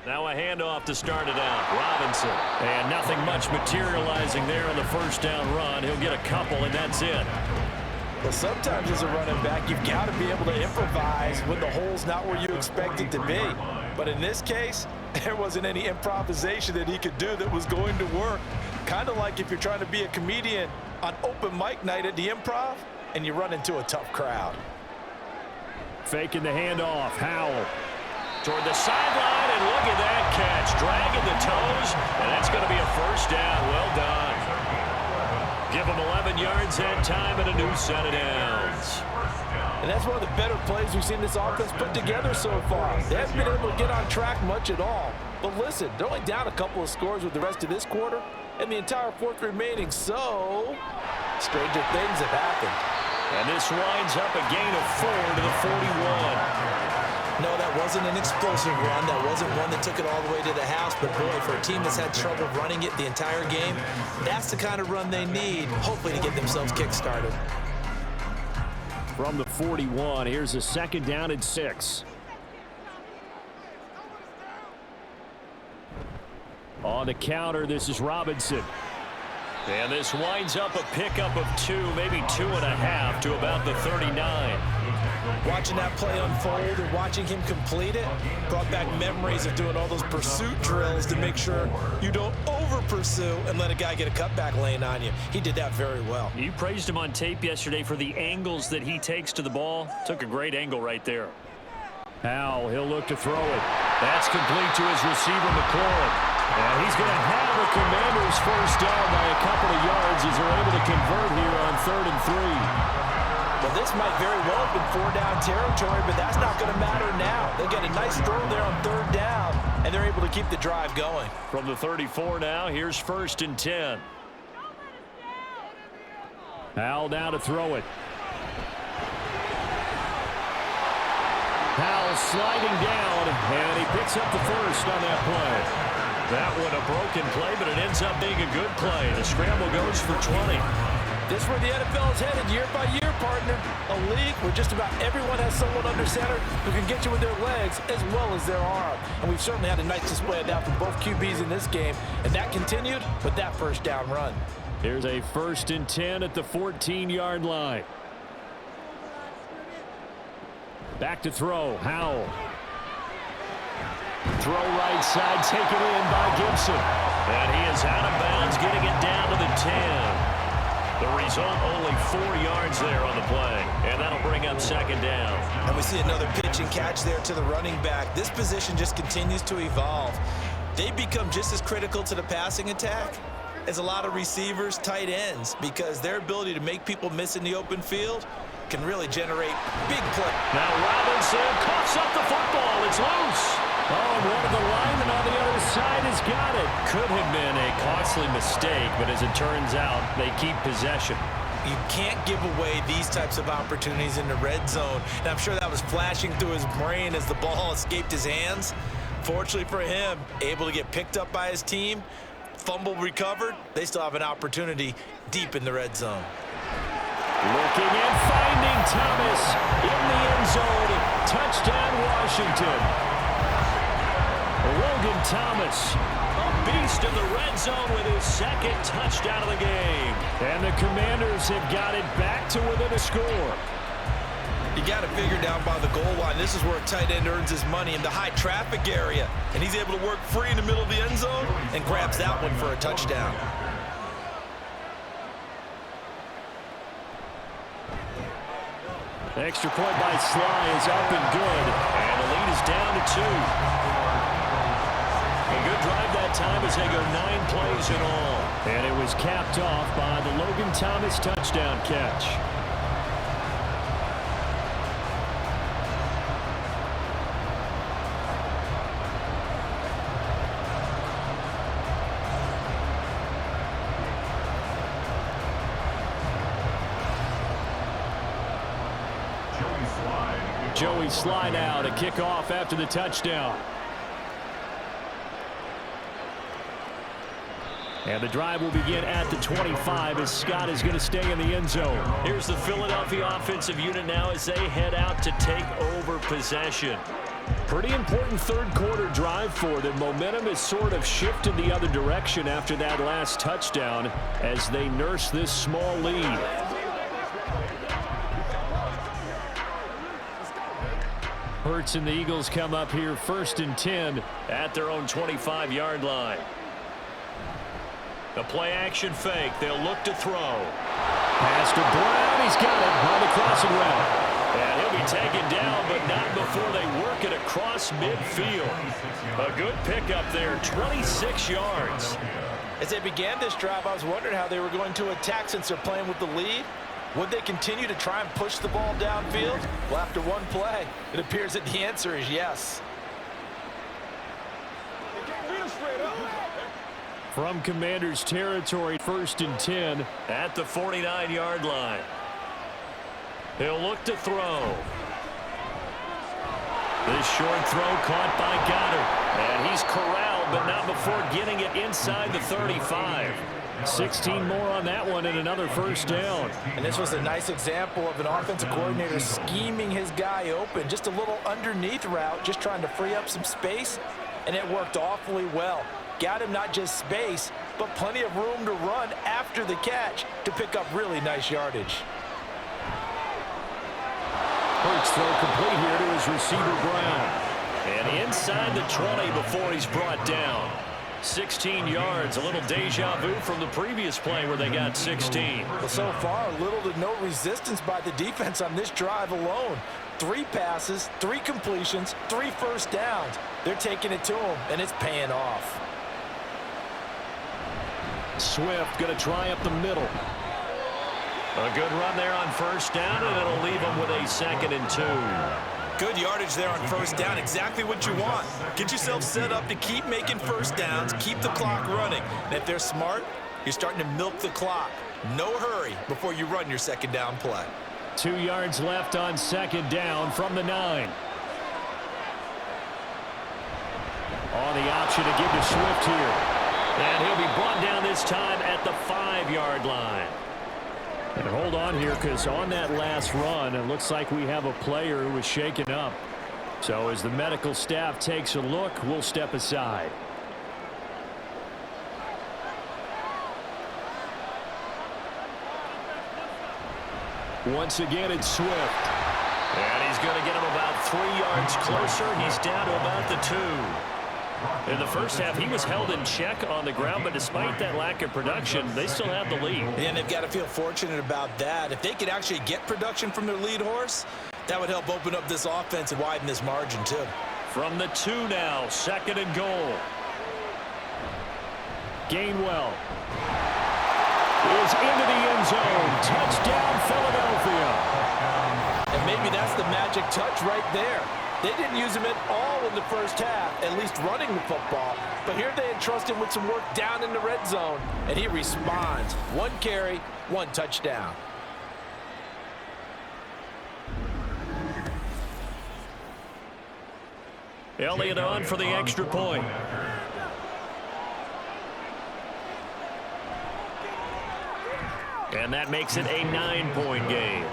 Now a handoff to start it out. Robinson. And nothing much materializing there on the 1st down run. He'll get a couple, and that's it. Well, sometimes as a running back, you've got to be able to improvise when the hole's not where you expect it to be. But in this case, there wasn't any improvisation that he could do that was going to work. Kind of like if you're trying to be a comedian on open mic night at the Improv and you run into a tough crowd. Faking the handoff. Howell toward the sideline, and look at that catch. Dragging the toes, and that's going to be a first down. Well done. Give him 11 yards that time and a new set of downs. And that's one of the better plays we've seen this offense put together so far. They haven't been able to get on track much at all. But listen, they're only down a couple of scores with the rest of this quarter and the entire fourth remaining, so stranger things have happened. And this winds up a gain of 4 to the 41. No, that wasn't an explosive run. That wasn't one that took it all the way to the house. But, boy, for a team that's had trouble running it the entire game, that's the kind of run they need, hopefully, to get themselves kick-started. From the 41, here's a second down and 6. On the counter, this is Robinson. And this winds up a pickup of 2, maybe 2.5 to about the 39. Watching that play unfold and watching him complete it brought back memories of doing all those pursuit drills to make sure you don't over-pursue and let a guy get a cutback lane on you. He did that very well. You praised him on tape yesterday for the angles that he takes to the ball. Took a great angle right there. Howell, he'll look to throw it. That's complete to his receiver, McLaurin. And he's going to have the Commanders first down by a couple of yards as they're able to convert here on 3rd and 3. Well, this might very well have been 4-down territory, but that's not going to matter now. They get a nice throw there on 3rd down, and they're able to keep the drive going. From the 34 now, here's 1st and 10. Howell now to throw it. Howell sliding down, and he picks up the first on that play. That one a broken play, but it ends up being a good play. The scramble goes for 20. This is where the NFL is headed year by year, partner. A league where just about everyone has someone under center who can get you with their legs as well as their arm. And we've certainly had a nice display of that from both QBs in this game. And that continued with that first down run. Here's a 1st and 10 at the 14-yard line. Back to throw. Howell. Throw right side, taken in by Gibson. And he is out of bounds, getting it down to the 10. The result, only 4 yards there on the play. And that'll bring up 2nd down. And we see another pitch and catch there to the running back. This position just continues to evolve. They become just as critical to the passing attack as a lot of receivers, tight ends, because their ability to make people miss in the open field can really generate big play. Now Robinson coughs up the football. It's loose. Oh, and one of the linemen on the other side has got it. Could have been a costly mistake, but as it turns out, they keep possession. You can't give away these types of opportunities in the red zone. And I'm sure that was flashing through his brain as the ball escaped his hands. Fortunately for him, able to get picked up by his team, fumble recovered. They still have an opportunity deep in the red zone. Looking and finding Thomas in the end zone. Touchdown, Washington. Logan Thomas, a beast in the red zone with his 2nd touchdown of the game. And the Commanders have got it back to within a score. You got to figure down by the goal line. This is where a tight end earns his money, in the high traffic area. And he's able to work free in the middle of the end zone and grabs that one for a touchdown. The extra point by Sly is up and good. And the lead is down to 2. A good drive that time as they go 9 plays in all. And it was capped off by the Logan Thomas touchdown catch. Joey Sly now to kick off after the touchdown. And the drive will begin at the 25 as Scott is going to stay in the end zone. Here's the Philadelphia offensive unit now as they head out to take over possession. Pretty important 3rd quarter drive for them. Momentum has sort of shifted the other direction after that last touchdown as they nurse this small lead. Hurts and the Eagles come up here 1st and 10 at their own 25-yard line. The play action fake. They'll look to throw. Pass to Brown. He's got it on the crossing route. And he'll be taken down, but not before they work it across midfield. A good pickup there, 26 yards. As they began this drive, I was wondering how they were going to attack since they're playing with the lead. Would they continue to try and push the ball downfield? Well, after one play, it appears that the answer is yes. From Commanders territory, 1st and 10 at the 49-yard line. He'll look to throw. This short throw caught by Goddard. And he's corralled, but not before getting it inside the 35. 16 more on that one and another 1st down. And this was a nice example of an offensive coordinator scheming his guy open. Just a little underneath route, just trying to free up some space, and it worked awfully well. Got him not just space, but plenty of room to run after the catch to pick up really nice yardage. Hurts throw complete here to his receiver Brown. And inside the 20 before he's brought down. 16 yards, a little deja vu from the previous play where they got 16. Well, so far, little to no resistance by the defense on this drive alone. 3 passes, 3 completions, 3 first downs. They're taking it to him, and it's paying off. Swift going to try up the middle. A good run there on 1st down, and it'll leave them with a 2nd and 2. Good yardage there on 1st down. Exactly what you want. Get yourself set up to keep making 1st downs, keep the clock running. And if they're smart, you're starting to milk the clock. No hurry before you run your 2nd down play. 2 yards left on 2nd down from the 9. On the option to give to Swift here. And he'll be brought down this time at the 5-yard line. And hold on here, because on that last run, it looks like we have a player who was shaken up. So as the medical staff takes a look, we'll step aside. Once again, it's Swift. And he's going to get him about 3 yards closer. He's down to about the 2. In the first half, he was held in check on the ground, but despite that lack of production, they still have the lead. And they've got to feel fortunate about that. If they could actually get production from their lead horse, that would help open up this offense and widen this margin, too. From the 2 now, 2nd and goal. Gainwell is into the end zone. Touchdown, Philadelphia. And maybe that's the magic touch right there. They didn't use him at all in the first half, at least running the football. But here they entrust him with some work down in the red zone, and he responds. 1 carry, 1 touchdown. Elliott on for the extra point. And that makes it a 9-point game.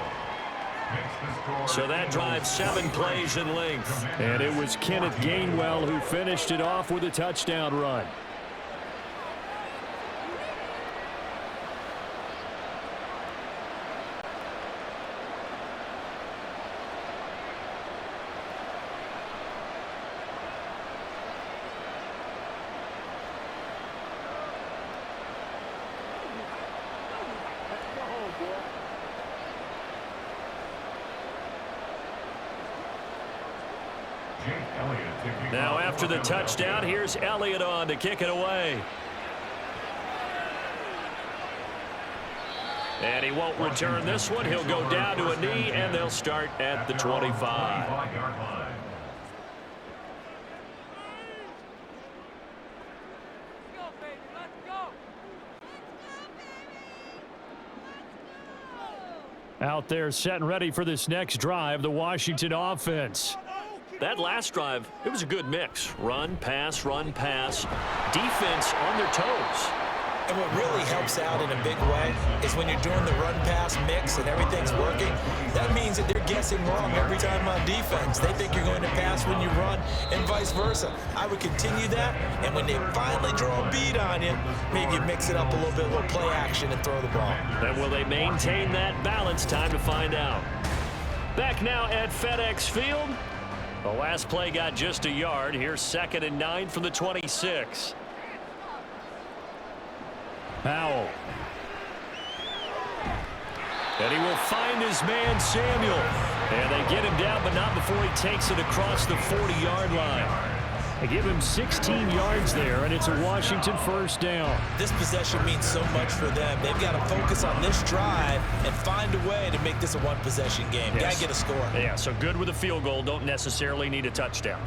So that drives 7 plays in length. And it was Kenneth Gainwell who finished it off with a touchdown run. Now after the touchdown, here's Elliott on to kick it away. And he won't return this one. He'll go down to a knee, and they'll start at the 25. Out there set and ready for this next drive, the Washington offense. That last drive, it was a good mix. Run, pass, defense on their toes. And what really helps out in a big way is when you're doing the run-pass mix and everything's working, that means that they're guessing wrong every time on defense. They think you're going to pass when you run and vice versa. I would continue that, and when they finally draw a beat on you, maybe you mix it up a little bit, a little play action and throw the ball. And will they maintain that balance? Time to find out. Back now at FedEx Field. The last play got just a yard. Here's 2nd and 9 from the 26. Powell. And he will find his man, Samuel. And they get him down, but not before he takes it across the 40-yard line. They give him 16 yards there, and it's a Washington first down. This possession means so much for them. They've got to focus on this drive and find a way to make this a one-possession game. Yes. Got to get a score. Yeah, so good with a field goal. Don't necessarily need a touchdown.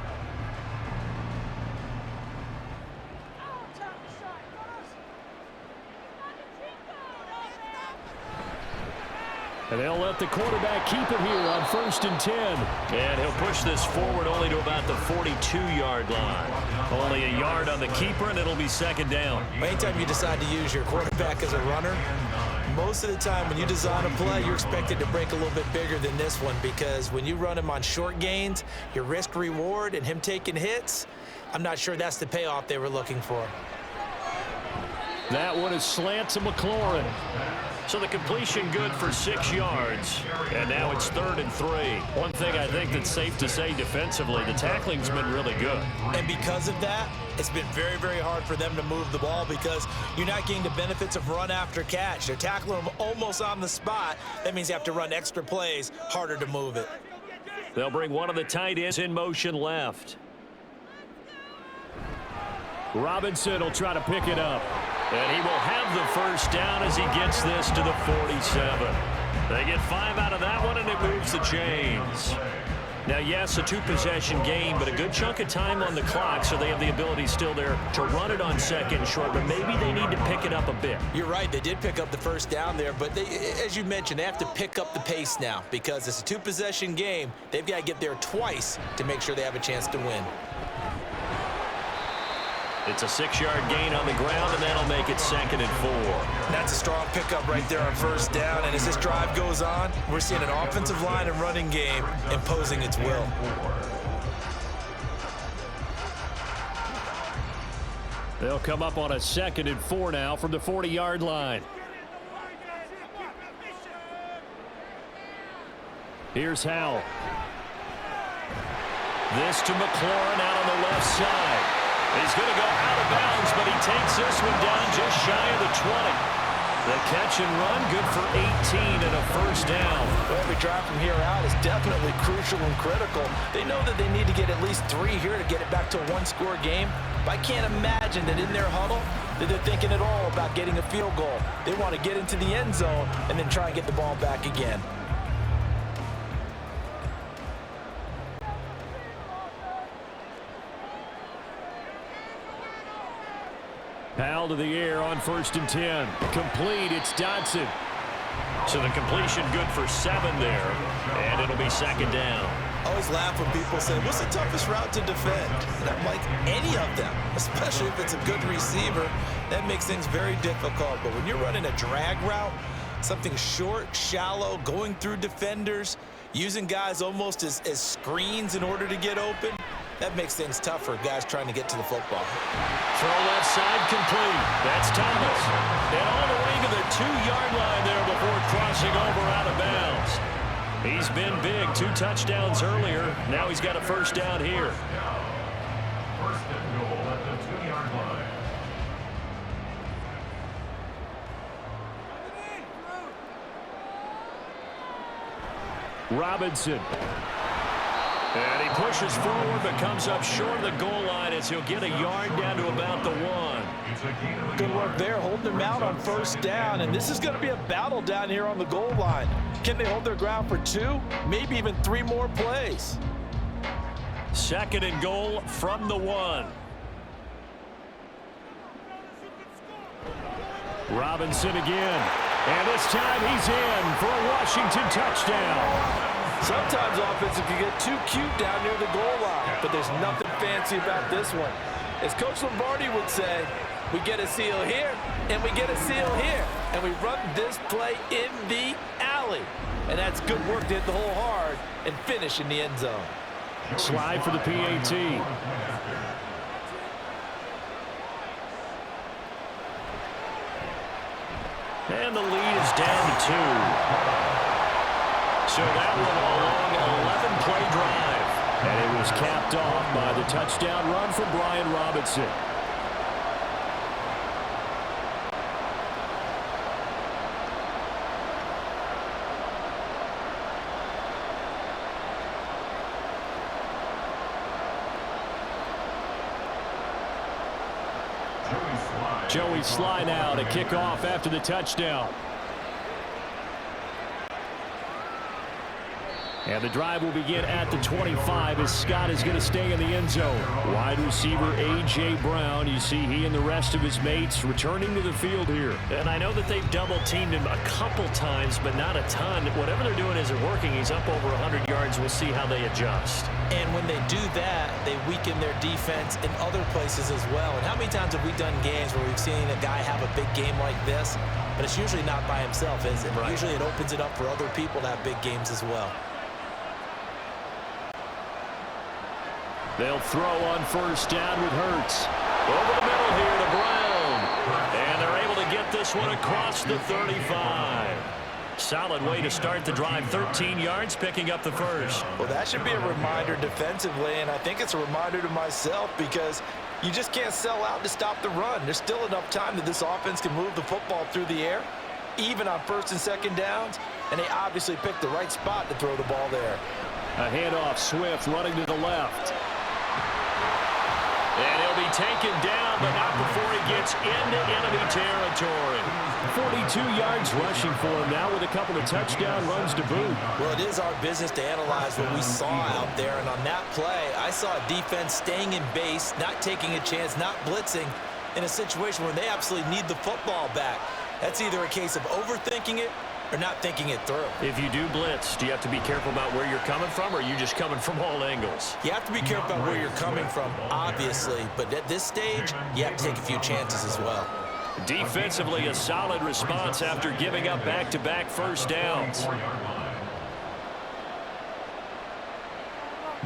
And they'll let the quarterback keep it here on 1st and 10. And he'll push this forward only to about the 42-yard line. Only a yard on the keeper, and it'll be 2nd down. Anytime you decide to use your quarterback as a runner, most of the time when you design a play, you're expected to break a little bit bigger than this one, because when you run him on short gains, your risk-reward and him taking hits, I'm not sure that's the payoff they were looking for. That one is slant to McLaurin. So the completion good for 6 yards. And now it's 3rd and 3. One thing I think that's safe to say defensively, the tackling's been really good. And because of that, it's been very, very hard for them to move the ball, because you're not getting the benefits of run after catch. They're tackling them almost on the spot. That means you have to run extra plays, harder to move it. They'll bring one of the tight ends in motion left. Robinson will try to pick it up. And he will have the first down as he gets this to the 47. They get 5 out of that one, and it moves the chains. Now, yes, a 2-possession game, but a good chunk of time on the clock, so they have the ability still there to run it on 2nd and short, but maybe they need to pick it up a bit. You're right. They did pick up the first down there, but they, as you mentioned, they have to pick up the pace now, because it's a 2-possession game. They've got to get there twice to make sure they have a chance to win. It's a 6-yard gain on the ground, and that'll make it 2nd and 4. That's a strong pickup right there on first down, and as this drive goes on, we're seeing an offensive line and running game imposing its will. They'll come up on a 2nd and 4 now from the 40-yard line. Here's Howell. This to McLaurin out on the left side. He's going to go out of bounds, but he takes this one down just shy of the 20. The catch and run, good for 18 and a first down. Well, every drive from here out is definitely crucial and critical. They know that they need to get at least 3 here to get it back to a one-score game. But I can't imagine that in their huddle that they're thinking at all about getting a field goal. They want to get into the end zone and then try and get the ball back again. Powell to the air on 1st and 10. Complete, it's Dodson. So the completion good for 7 there, and it'll be 2nd down. I always laugh when people say, what's the toughest route to defend? And I'm like, any of them, especially if it's a good receiver. That makes things very difficult. But when you're running a drag route, something short, shallow, going through defenders, using guys almost as screens in order to get open, that makes things tough for guys trying to get to the football. Throw left side complete. That's Thomas. And all the way to the 2-yard line there before crossing over out of bounds. He's been big. 2 touchdowns earlier. Now he's got a first down here. First and goal at the 2-yard line. Robinson. And he pushes forward but comes up short of the goal line as he'll get a yard down to about the 1. Good work there, holding them out on first down, and this is going to be a battle down here on the goal line. Can they hold their ground for 2, maybe even 3 more plays? 2nd and goal from the 1. Robinson again, and this time he's in for a Washington touchdown. Sometimes offenses can get too cute down near the goal line, but there's nothing fancy about this one. As Coach Lombardi would say, we get a seal here, and we get a seal here, and we run this play in the alley. And that's good work to hit the hole hard and finish in the end zone. Slide for the PAT. And the lead is down to 2. So that one a long 11-play drive. And it was capped off by the touchdown run from Brian Robinson. Joey Sly now to kick off after the touchdown. And the drive will begin at the 25 as Scott is going to stay in the end zone. Wide receiver A.J. Brown. You see he and the rest of his mates returning to the field here. And I know that they've double-teamed him a couple times, but not a ton. Whatever they're doing isn't working. He's up over 100 yards. We'll see how they adjust. And when they do that, they weaken their defense in other places as well. And how many times have we done games where we've seen a guy have a big game like this, but it's usually not by himself, is it? Right. Usually it opens it up for other people to have big games as well. They'll throw on first down with Hurts. Over the middle here to Brown. And they're able to get this one across the 35. Solid way to start the drive. 13 yards, picking up the first. Well, that should be a reminder defensively, and I think it's a reminder to myself because you just can't sell out to stop the run. There's still enough time that this offense can move the football through the air, even on first and second downs, and they obviously picked the right spot to throw the ball there. A handoff, Swift running to the left. And he'll be taken down, but not before he gets into enemy territory. 42 yards rushing for him now with a couple of touchdown runs to boot. Well, it is our business to analyze what we saw out there, and on that play, I saw a defense staying in base, not taking a chance, not blitzing, in a situation where they absolutely need the football back. That's either a case of overthinking it or not thinking it through. If you do blitz, do you have to be careful about where you're coming from, or are you just coming from all angles? You have to be careful about where you're coming from, obviously, but at this stage, you have to take a few chances as well. Defensively, a solid response after giving up back-to-back first downs.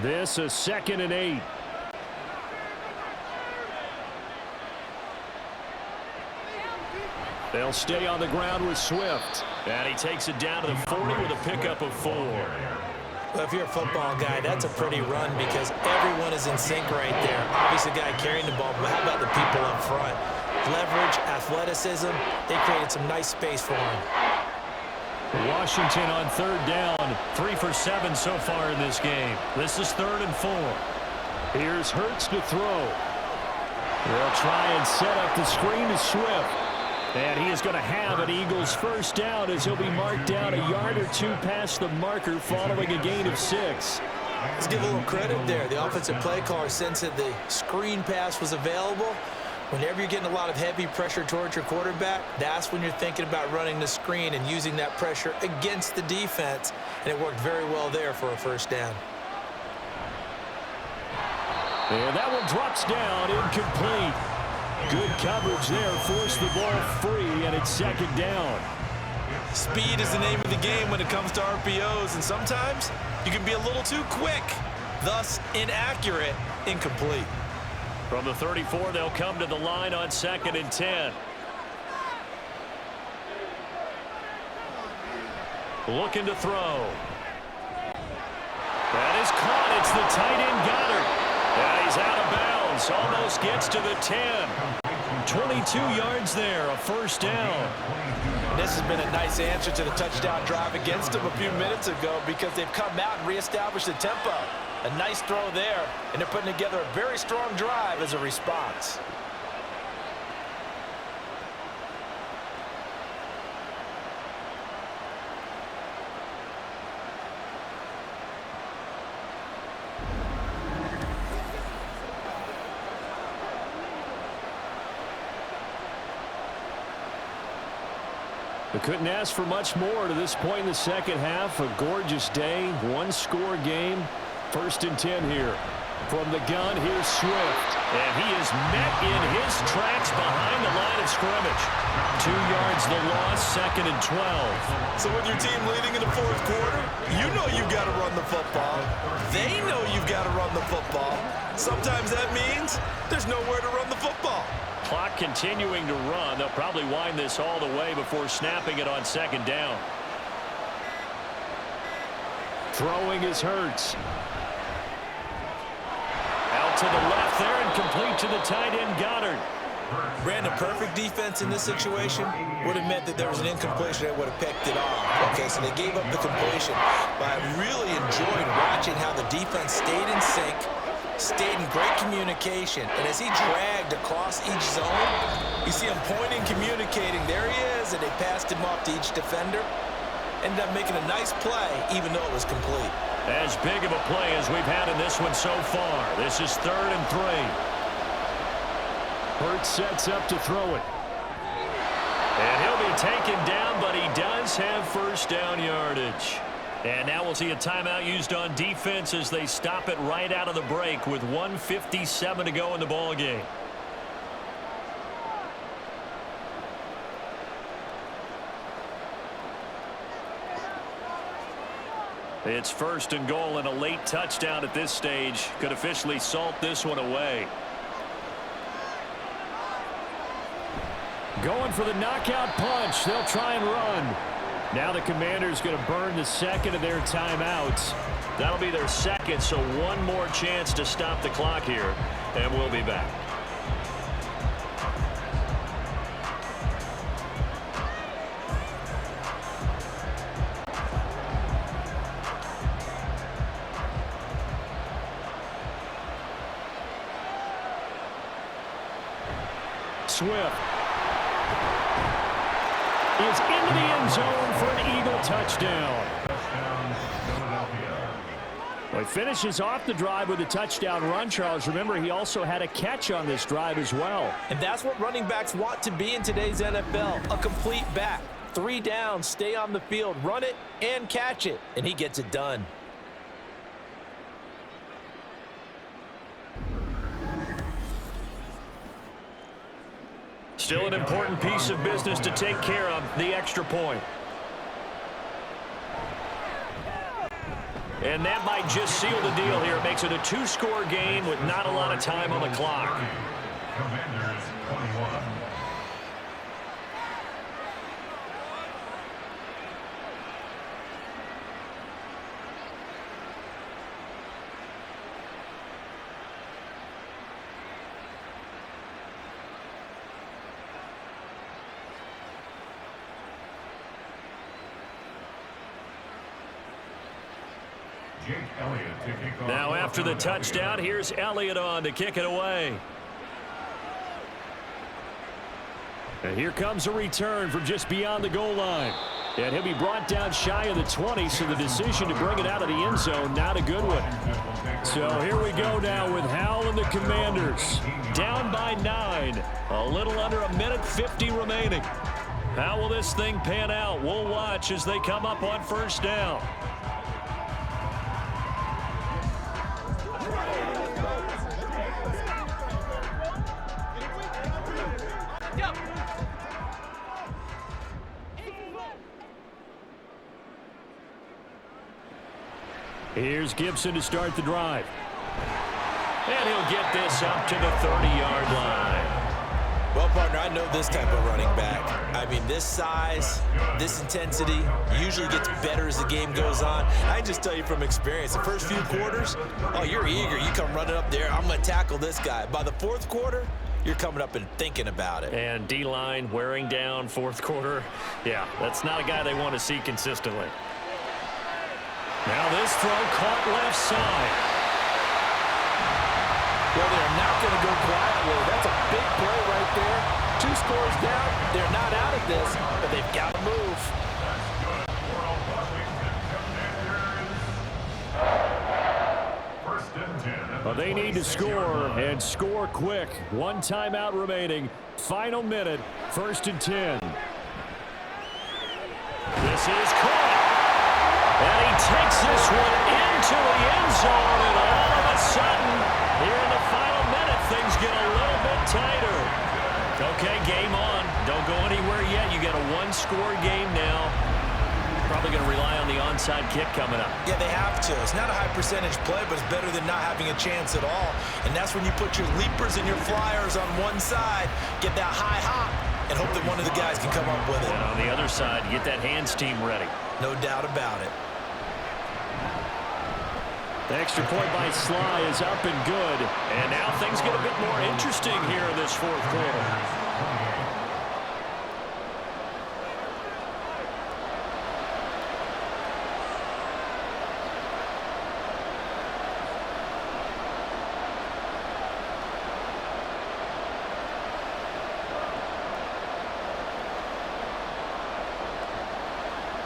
This is 2nd and 8. They'll stay on the ground with Swift. And he takes it down to the 40 with a pickup of 4. Well, if you're a football guy, that's a pretty run because everyone is in sync right there. Obviously, the guy carrying the ball, but how about the people up front? Leverage, athleticism, they created some nice space for him. Washington on 3rd down. 3 for 7 so far in this game. This is 3rd and 4. Here's Hurts to throw. They'll try and set up the screen to Swift. And he is going to have an Eagles first down as he'll be marked down a yard or two past the marker following a gain of 6. Let's give a little credit there. The offensive play caller sensed that the screen pass was available. Whenever you're getting a lot of heavy pressure towards your quarterback, that's when you're thinking about running the screen and using that pressure against the defense. And it worked very well there for a first down. And that one drops down, incomplete. Good coverage there, forced the ball free, and it's 2nd down. Speed is the name of the game when it comes to RPOs, and sometimes you can be a little too quick, thus inaccurate, incomplete. From the 34, they'll come to the line on 2nd and 10. Looking to throw. That is caught. It's the tight end Goddard. And he's out of bounds. Almost gets to the 10. 22 yards there, a first down. This has been a nice answer to the touchdown drive against them a few minutes ago because they've come out and reestablished the tempo. A nice throw there, and they're putting together a very strong drive as a response. They couldn't ask for much more to this point in the second half. A gorgeous day, one-score game. 1st and 10 here. From the gun, here's Swift. And he is met in his tracks behind the line of scrimmage. 2 yards the loss, 2nd and 12. So with your team leading in the 4th quarter, you know you've got to run the football. They know you've got to run the football. Sometimes that means there's nowhere to run the football. Clock continuing to run. They'll probably wind this all the way before snapping it on 2nd down. Throwing is Hurts. to the left there and complete to the tight end, Goddard. Brandon, perfect defense in this situation would have meant that there was an incompletion that would have picked it off. Okay, so they gave up the completion. But I really enjoyed watching how the defense stayed in sync, stayed in great communication. And as he dragged across each zone, you see him pointing, communicating. There he is, and they passed him off to each defender. Ended up making a nice play, even though it was complete. As big of a play as we've had in this one so far. This is 3rd and 3. Hurts sets up to throw it. And he'll be taken down, but he does have first down yardage. And now we'll see a timeout used on defense as they stop it right out of the break with 1:57 to go in the ball game. It's 1st and goal, and a late touchdown at this stage could officially salt this one away. Going for the knockout punch. They'll try and run. Now the Commanders going to burn the second of their timeouts. That'll be their second, so one more chance to stop the clock here, and we'll be back. Swift is into the end zone for an Eagle touchdown. Well, he finishes off the drive with a touchdown run, Charles. Remember, he also had a catch on this drive as well. And that's what running backs want to be in today's NFL, a complete back. 3 downs, stay on the field, run it, and catch it. And he gets it done. Still an important piece of business to take care of, the extra point. And that might just seal the deal here. It makes it a 2-score game with not a lot of time on the clock. Commanders 21. Now after the touchdown, here's Elliott on to kick it away. And here comes a return from just beyond the goal line. And he'll be brought down shy of the 20, so the decision to bring it out of the end zone, not a good one. So here we go now with Howell and the Commanders. Down by 9. A little under a minute 50 remaining. How will this thing pan out? We'll watch as they come up on first down. Here's Gibson to start the drive. And he'll get this up to the 30-yard line. Well, partner, I know this type of running back. I mean, this size, this intensity usually gets better as the game goes on. I can just tell you from experience, the first few quarters, oh, you're eager. You come running up there, I'm going to tackle this guy. By the 4th quarter, you're coming up and thinking about it. And D-line wearing down 4th quarter. Yeah, that's not a guy they want to see consistently. Now this throw caught left side. Well, they're not going to go quietly. That's a big play right there. 2 scores down. They're not out of this, but they've got to move. Well, they need to score, and score quick. 1 timeout remaining. Final minute, 1st and 10. This is caught. And he takes this one into the end zone, and all of a sudden, here in the final minute, things get a little bit tighter. Okay, game on. Don't go anywhere yet. You got a 1-score game now. Probably going to rely on the onside kick coming up. Yeah, they have to. It's not a high percentage play, but it's better than not having a chance at all. And that's when you put your leapers and your flyers on one side, get that high hop, and hope that one of the guys can come up with it. And on the other side, get that hands team ready. No doubt about it. The extra point by Sly is up and good. And now things get a bit more interesting here in this fourth quarter.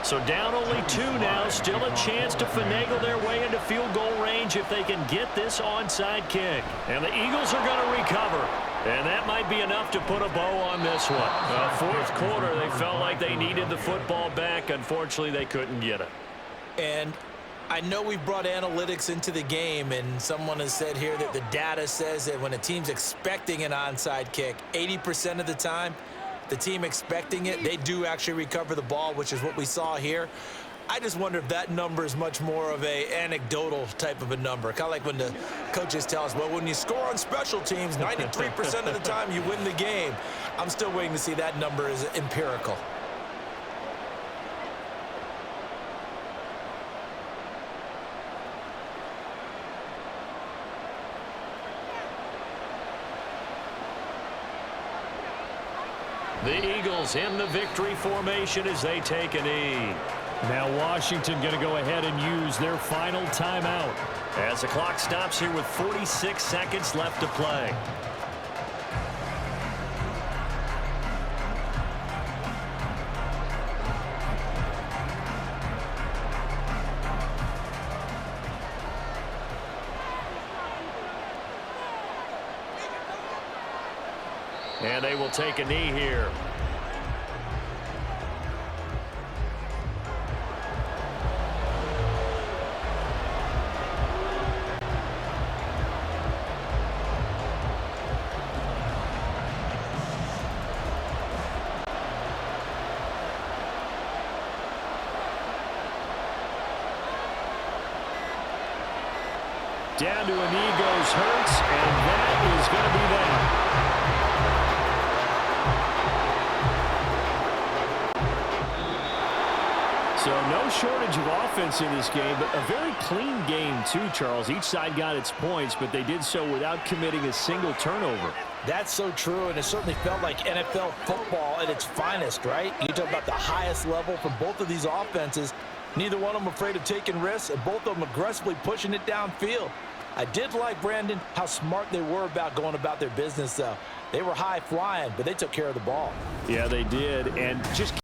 So down only 2 now, still a chance to finagle their way into field goal range if they can get this onside kick. And the Eagles are going to recover. And that might be enough to put a bow on this one. Fourth quarter, they felt like they needed the football back. Unfortunately, they couldn't get it. And I know we've brought analytics into the game, and someone has said here that the data says that when a team's expecting an onside kick, 80% of the time, the team expecting it, they do actually recover the ball, which is what we saw here. I just wonder if that number is much more of a anecdotal type of a number. Kind of like when the coaches tell us, well, when you score on special teams, 93% of the time you win the game. I'm still waiting to see that number is empirical. The Eagles in the victory formation as they take a knee. Now Washington going to go ahead and use their final timeout. As the clock stops here with 46 seconds left to play. And they will take a knee here. Down to a knee goes Hurts, and that is going to be that. So no shortage of offense in this game, but a very clean game too, Charles. Each side got its points, but they did so without committing a single turnover. That's so true, and it certainly felt like NFL football at its finest, right? You talk about the highest level for both of these offenses. Neither one of them afraid of taking risks, and both of them aggressively pushing it downfield. I did like, Brandon, how smart they were about going about their business, though. They were high flying, but they took care of the ball. Yeah, they did, and just